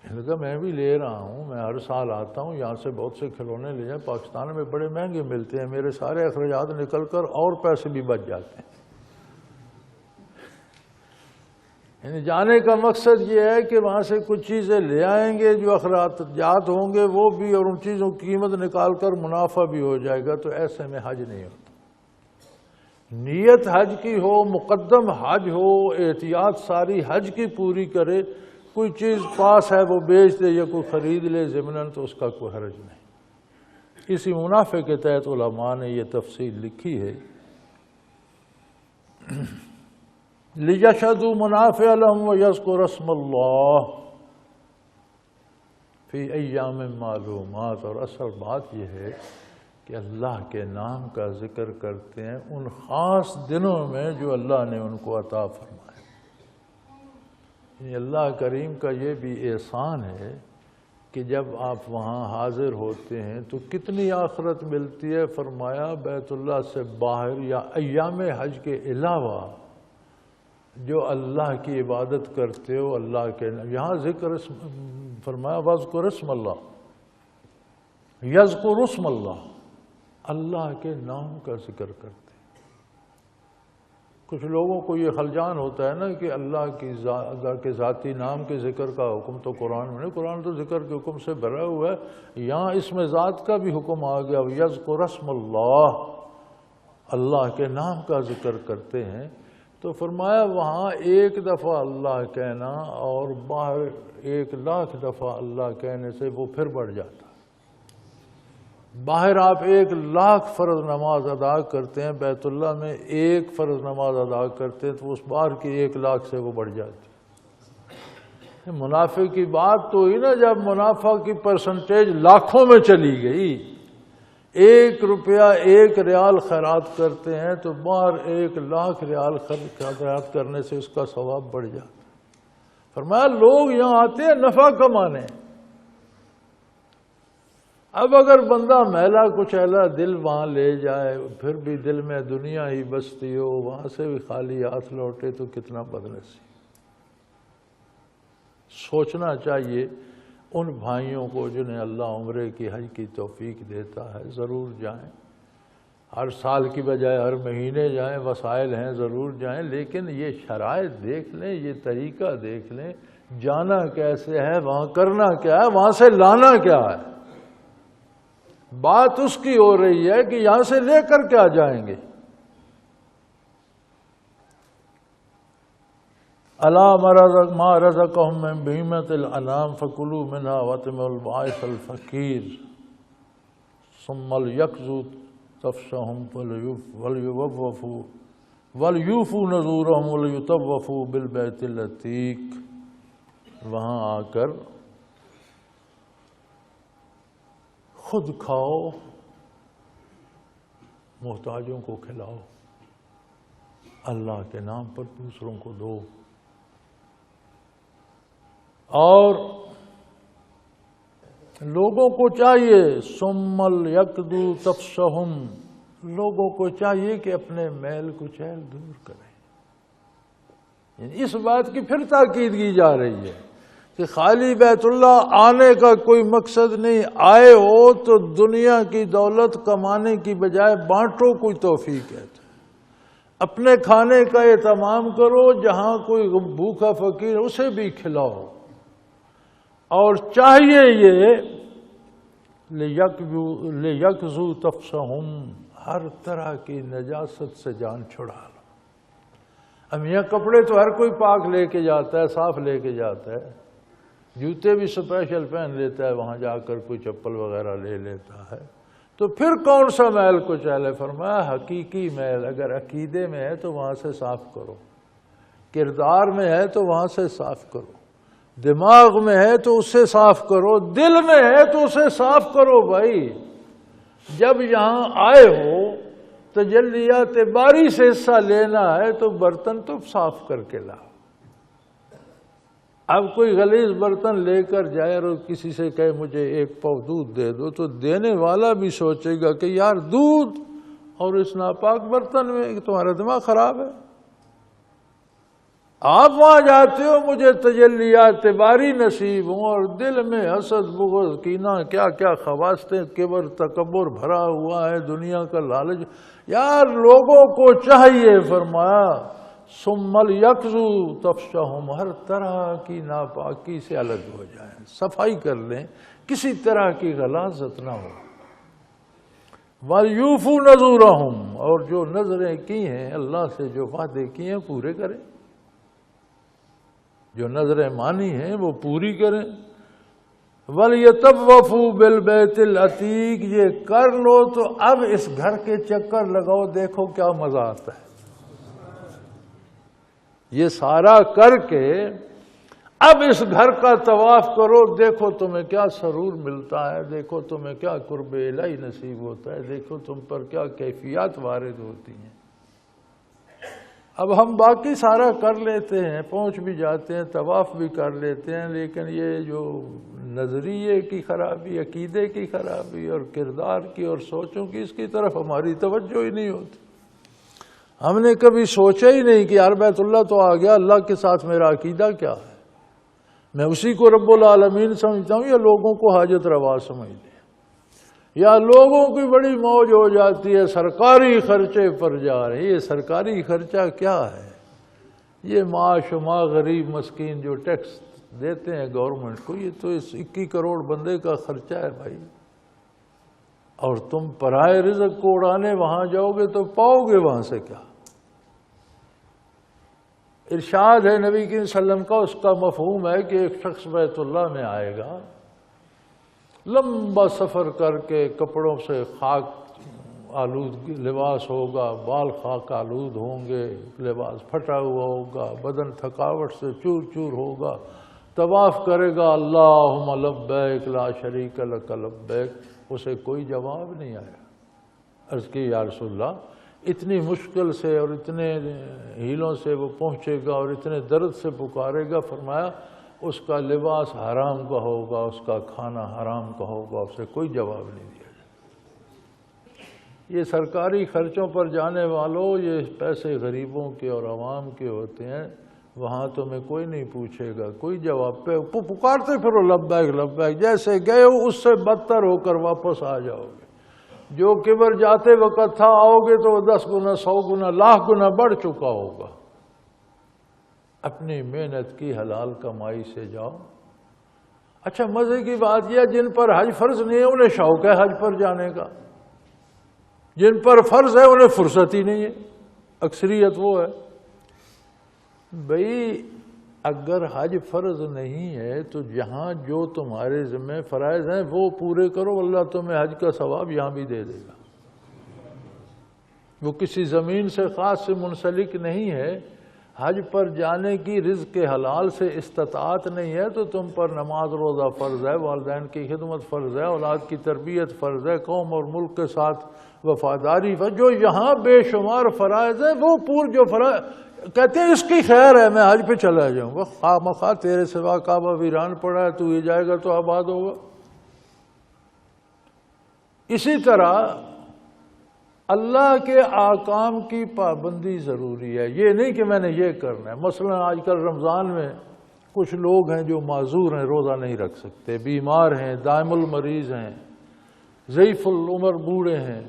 کہنے لگا میں بھی لے رہا ہوں، میں ہر سال آتا ہوں یہاں سے بہت سے کھلونے لے جائیں، پاکستان میں بڑے مہنگے ملتے ہیں، میرے سارے اخراجات نکل کر اور پیسے بھی بچ جاتے ہیں۔ یعنی جانے کا مقصد یہ ہے کہ وہاں سے کچھ چیزیں لے آئیں گے، جو اخراجات ہوں گے وہ بھی، اور ان چیزوں کی قیمت نکال کر منافع بھی ہو جائے گا، تو ایسے میں حج نہیں ہوتا۔ نیت حج کی ہو، مقدم حج ہو، احتیاط ساری حج کی پوری کرے، کوئی چیز پاس ہے وہ بیچ دے یا کوئی خرید لے ضمناً، تو اس کا کوئی حرج نہیں۔ اسی منافع کے تحت علماء نے یہ تفصیل لکھی ہے، لِيَشْهَدُوا مَنَافِعَ لَهُمْ وَيَذْكُرُوا اسْمَ اللَّهِ فِي أَيَّامٍ مَّعْلُومَاتٍ۔ اور اصل بات یہ ہے کہ اللہ کے نام کا ذکر کرتے ہیں ان خاص دنوں میں جو اللہ نے ان کو عطا فرمائے۔ یعنی اللہ کریم کا یہ بھی احسان ہے کہ جب آپ وہاں حاضر ہوتے ہیں تو کتنی آخرت ملتی ہے۔ فرمایا بیت اللہ سے باہر یا ایام حج کے علاوہ جو اللہ کی عبادت کرتے ہو، اللہ کے یہاں ذکر فرمایا وَاذْكُرِ اسْمَ اللَّهِ، یذکر اسم اللہ، اللہ کے نام کا ذکر کرتے۔ کچھ لوگوں کو یہ خلجان ہوتا ہے نا کہ اللہ کے ذاتی نام کے ذکر کا حکم تو قرآن میں نہیں، قرآن تو ذکر کے حکم سے بھرا ہوا ہے، یہاں اس میں ذات کا بھی حکم آ گیا، یذکر اسم اللہ، اللہ کے نام کا ذکر کرتے ہیں، تو فرمایا وہاں ایک دفعہ اللہ کہنا اور باہر 1,00,000 دفعہ اللہ کہنے سے وہ پھر بڑھ جاتا۔ باہر آپ 1,00,000 فرض نماز ادا کرتے ہیں، بیت اللہ میں 1 فرض نماز ادا کرتے ہیں تو اس باہر کی 1,00,000 سے وہ بڑھ جاتی۔ منافع کی بات تو ہوئی نا، جب منافع کی پرسنٹیج لاکھوں میں چلی گئی، 1 روپیہ 1 ریال خیرات کرتے ہیں تو باہر 1,00,000 ریال خیرات کرنے سے اس کا ثواب بڑھ جاتا۔ فرمایا لوگ یہاں آتے ہیں نفع کمانے، اب اگر بندہ میلا کچیلا دل وہاں لے جائے، پھر بھی دل میں دنیا ہی بستی ہو، وہاں سے بھی خالی ہاتھ لوٹے تو کتنا بدنصیب۔ سوچنا چاہیے ان بھائیوں کو جنہیں اللہ عمرے کی حج کی توفیق دیتا ہے، ضرور جائیں، ہر سال کی بجائے ہر مہینے جائیں، وسائل ہیں ضرور جائیں، لیکن یہ شرائط دیکھ لیں، یہ طریقہ دیکھ لیں، جانا کیسے ہے، وہاں کرنا کیا ہے، وہاں سے لانا کیا ہے۔ بات اس کی ہو رہی ہے کہ یہاں سے لے کر کیا جائیں گے۔ الا ما رزقهم من بہیمۃ الانعام فکلوا منها واطعموا البائس الفقیر ثم لیقضوا تفثهم وليوفوا نذورهم وليطوفوا بالبیت العتیق۔ وہاں آ کر خود کھاؤ، محتاجوں کو کھلاؤ، اللہ کے نام پر دوسروں کو دو، اور لوگوں کو چاہیے ثم لیقضوا تفثهم، لوگوں کو چاہیے کہ اپنے میل کچیل دور کریں۔ یعنی اس بات کی پھر تاکید کی جا رہی ہے کہ خالی بیت اللہ آنے کا کوئی مقصد نہیں، آئے ہو تو دنیا کی دولت کمانے کی بجائے بانٹو، کوئی توفیق ہے تو اپنے کھانے کا اہتمام کرو، جہاں کوئی بھوکا فقیر اسے بھی کھلاؤ، اور چاہیے یہ لیقضوا تفثهم، ہر طرح کی نجاست سے جان چھڑا لو۔ اب یہاں کپڑے تو ہر کوئی پاک لے کے جاتا ہے، صاف لے کے جاتا ہے، جوتے بھی اسپیشل پہن لیتا ہے، وہاں جا کر کوئی چپل وغیرہ لے لیتا ہے، تو پھر کون سا میل کچیل ہے؟ فرمایا حقیقی میل اگر عقیدے میں ہے تو وہاں سے صاف کرو، کردار میں ہے تو وہاں سے صاف کرو، دماغ میں ہے تو اسے صاف کرو، دل میں ہے تو اسے صاف کرو۔ بھائی جب یہاں آئے ہو تجلیات باری سے حصہ لینا ہے تو برتن تو صاف کر کے لاؤ۔ اب کوئی غلیظ برتن لے کر جائے اور کسی سے کہے مجھے 1 پاؤ دودھ دے دو، تو دینے والا بھی سوچے گا کہ یار دودھ اور اس ناپاک برتن میں، تمہارا دماغ خراب ہے۔ آپ وہاں جاتے ہو مجھے تجلیات باری نصیب ہوں، اور دل میں حسد بغض کینہ کیا کیا خواصیں، کبر تکبر بھرا ہوا ہے، دنیا کا لالچ۔ یار لوگوں کو چاہیے، فرمایا ثم لیقضوا تفثهم، ہر طرح کی ناپاکی سے الگ ہو جائیں، صفائی کر لیں، کسی طرح کی غلاظت نہ ہو۔ وَلْيُوفُوا نَذُورَهُمْ، اور جو نظریں کی ہیں اللہ سے، جو وعدے کیے ہیں پورے کریں، جو نظریں مانی ہیں وہ پوری کریں۔ وَلْيَطَوَّفُوا بِالْبَيْتِ الْعَتِيقِ، یہ کر لو تو اب اس گھر کے چکر لگاؤ، دیکھو کیا مزہ آتا ہے۔ یہ سارا کر کے اب اس گھر کا طواف کرو، دیکھو تمہیں کیا سرور ملتا ہے، دیکھو تمہیں کیا قرب الہی نصیب ہوتا ہے، دیکھو تم پر کیا کیفیات وارد ہوتی ہیں۔ اب ہم باقی سارا کر لیتے ہیں، پہنچ بھی جاتے ہیں، طواف بھی کر لیتے ہیں، لیکن یہ جو نظریے کی خرابی، عقیدے کی خرابی اور کردار کی اور سوچوں کی، اس کی طرف ہماری توجہ ہی نہیں ہوتی۔ ہم نے کبھی سوچا ہی نہیں کہ یار بیت اللہ تو آ گیا، اللہ کے ساتھ میرا عقیدہ کیا ہے، میں اسی کو رب العالمین سمجھتا ہوں یا لوگوں کو حاجت روا سمجھ لیں۔ یا لوگوں کی بڑی موج ہو جاتی ہے سرکاری خرچے پر جا رہے ہیں۔ یہ سرکاری خرچہ کیا ہے؟ یہ معاش غریب مسکین جو ٹیکس دیتے ہیں گورنمنٹ کو، یہ تو اس 21 کروڑ بندے کا خرچہ ہے بھائی۔ اور تم پرائے رزق کو اڑانے وہاں جاؤ گے تو پاؤ گے وہاں سے کیا؟ ارشاد ہے نبی کریم صلی اللہ علیہ وسلم کا، اس کا مفہوم ہے کہ ایک شخص بیت اللہ میں آئے گا، لمبا سفر کر کے کپڑوں سے خاک آلود لباس ہوگا، بال خاک آلود ہوں گے، لباس پھٹا ہوا ہوگا، بدن تھکاوٹ سے چور چور ہوگا، طواف کرے گا، اللہم لبیک لا شریک لک لبیک، اسے کوئی جواب نہیں آیا۔ عرض کی یا رسول اللہ، اتنی مشکل سے اور اتنے ہیلوں سے وہ پہنچے گا اور اتنے درد سے پکارے گا، فرمایا اس کا لباس حرام کا ہوگا، اس کا کھانا حرام کا ہوگا، اسے کوئی جواب نہیں دیا جائے۔ یہ سرکاری خرچوں پر جانے والوں، یہ پیسے غریبوں کے اور عوام کے ہوتے ہیں، وہاں تمہیں کوئی نہیں پوچھے گا، کوئی جواب پہ پکارتے پھرو لبیک لبیک، جیسے گئے ہو اس سے بدتر ہو کر واپس آ جاؤ گے۔ جو کبر جاتے وقت تھا، آؤ گے تو 10 گنا 100 گنا لاکھ گنا بڑھ چکا ہوگا۔ اپنی محنت کی حلال کمائی سے جاؤ۔ اچھا مزے کی بات یہ، جن پر حج فرض نہیں ہے انہیں شوق ہے حج پر جانے کا، جن پر فرض ہے انہیں فرصت ہی نہیں ہے، اکثریت وہ ہے۔ بھئی اگر حج فرض نہیں ہے تو جہاں جو تمہارے ذمہ فرائض ہیں وہ پورے کرو، اللہ تمہیں حج کا ثواب یہاں بھی دے دے گا۔ وہ کسی زمین سے خاص سے منسلک نہیں ہے۔ حج پر جانے کی رزق حلال سے استطاعت نہیں ہے تو تم پر نماز روزہ فرض ہے، والدین کی خدمت فرض ہے، اولاد کی تربیت فرض ہے، قوم اور ملک کے ساتھ وفاداری فرض، جو یہاں بے شمار فرائض ہیں وہ جو فرائض کہتے ہیں اس کی خیر ہے میں حج پہ چلا جاؤں گا، خواہ مخواہ تیرے سوا کعبہ ویران پڑا ہے، تو یہ جائے گا تو آباد ہوگا۔ اسی طرح اللہ کے احکام کی پابندی ضروری ہے، یہ نہیں کہ میں نے یہ کرنا ہے۔ مثلا آج کل رمضان میں کچھ لوگ ہیں جو معذور ہیں، روزہ نہیں رکھ سکتے، بیمار ہیں، دائم المریض ہیں، ضعیف العمر بوڑھے ہیں،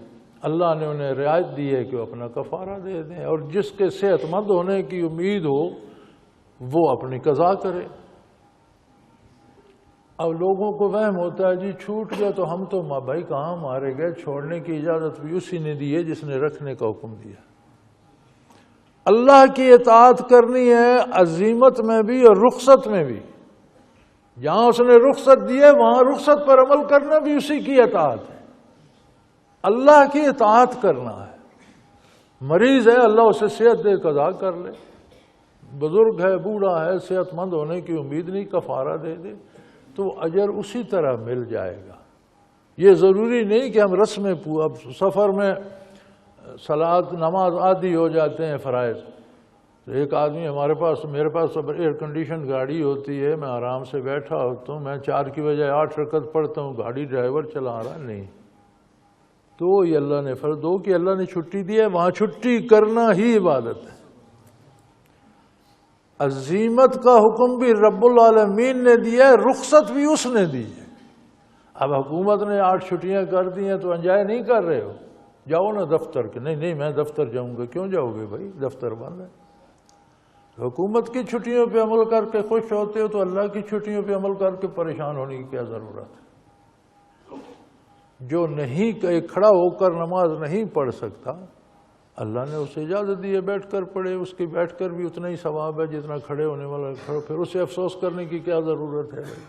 اللہ نے انہیں رعایت دی ہے کہ وہ اپنا کفارہ دے دیں، اور جس کے صحت مند ہونے کی امید ہو وہ اپنی قضا کرے۔ اب لوگوں کو وہم ہوتا ہے جی چھوٹ گیا تو ہم تو بھائی کہاں مارے گئے، چھوڑنے کی اجازت بھی اسی نے دی ہے جس نے رکھنے کا حکم دیا۔ اللہ کی اطاعت کرنی ہے عزیمت میں بھی اور رخصت میں بھی، جہاں اس نے رخصت دی ہے وہاں رخصت پر عمل کرنا بھی اسی کی اطاعت ہے، اللہ کی اطاعت کرنا ہے۔ مریض ہے اللہ اسے صحت دے قضا کر لے، بزرگ ہے بوڑھا ہے صحت مند ہونے کی امید نہیں، کفارہ دے دے تو اجر اسی طرح مل جائے گا۔ یہ ضروری نہیں کہ ہم رسمیں اب سفر میں صلاۃ نماز عادی ہو جاتے ہیں فرائض۔ ایک آدمی میرے پاس ایئر کنڈیشن گاڑی ہوتی ہے، میں آرام سے بیٹھا ہوتا ہوں، میں 4 کی بجائے 8 رکعت پڑھتا ہوں، گاڑی ڈرائیور چلا رہا نہیں، تو یہ اللہ نے فرض دو کہ اللہ نے چھٹی دی ہے، وہاں چھٹی کرنا ہی عبادت ہے۔ عزیمت کا حکم بھی رب العالمین نے دیا ہے، رخصت بھی اس نے دی ہے۔ اب حکومت نے 8 چھٹیاں کر دی ہیں تو انجوائے نہیں کر رہے ہو، جاؤ نا دفتر کے، نہیں میں دفتر جاؤں گا، کیوں جاؤ گے بھائی دفتر بند ہے۔ حکومت کی چھٹیوں پہ عمل کر کے خوش ہوتے ہو تو اللہ کی چھٹیوں پہ عمل کر کے پریشان ہونے کی کیا ضرورت ہے۔ جو نہیں کھڑا ہو کر نماز نہیں پڑھ سکتا، اللہ نے اسے اجازت دی ہے بیٹھ کر پڑھے، اس کی بیٹھ کر بھی اتنا ہی ثواب ہے جتنا کھڑے ہونے والا کھڑے، پھر اسے افسوس کرنے کی کیا ضرورت ہے بھائی۔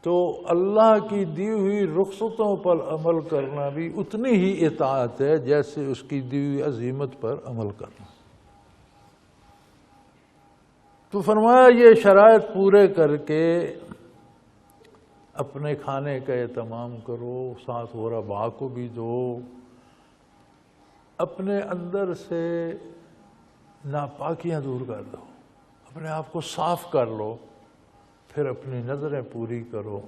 تو اللہ کی دی ہوئی رخصتوں پر عمل کرنا بھی اتنی ہی اطاعت ہے جیسے اس کی دی ہوئی عزیمت پر عمل کرنا۔ تو فرمایا یہ شرائط پورے کر کے اپنے کھانے کا اہتمام کرو، ساتھ غرباء کو بھی دو، اپنے اندر سے ناپاکیاں دور کر دو، اپنے آپ کو صاف کر لو، پھر اپنی نظریں پوری کرو۔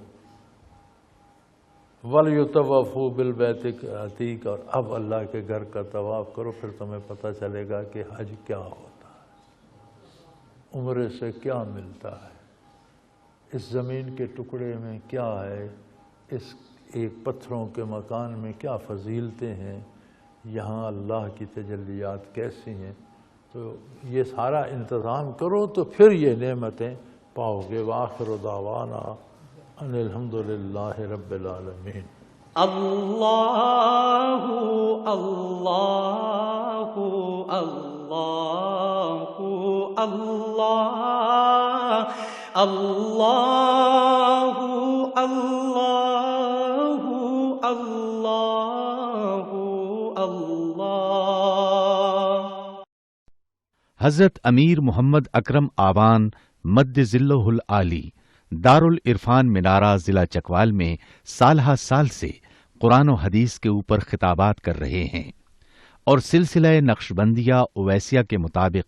وَلْيُطَوَّفُوا بِالْبَيْتِ الْعَتِيقِ، اور اب اللہ کے گھر کا طواف کرو، پھر تمہیں پتہ چلے گا کہ حج کیا ہوتا ہے، عمرے سے کیا ملتا ہے، اس زمین کے ٹکڑے میں کیا ہے، اس ایک پتھروں کے مکان میں کیا فضیلتیں ہیں، یہاں اللہ کی تجلیات کیسی ہیں، تو یہ سارا انتظام کرو تو پھر یہ نعمتیں پاؤ گے۔ وآخر دعوانا ان الحمدللہ رب العالمین۔ اللہ اللہ اللہ اللہ اللہ اللہ اللہ اللہ۔ حضرت امیر محمد اکرم آوان مد ذلہ العالی دارالعرفان منارہ ضلع چکوال میں سالہ سال سے قرآن و حدیث کے اوپر خطابات کر رہے ہیں، اور سلسلہ نقشبندیہ اویسیہ کے مطابق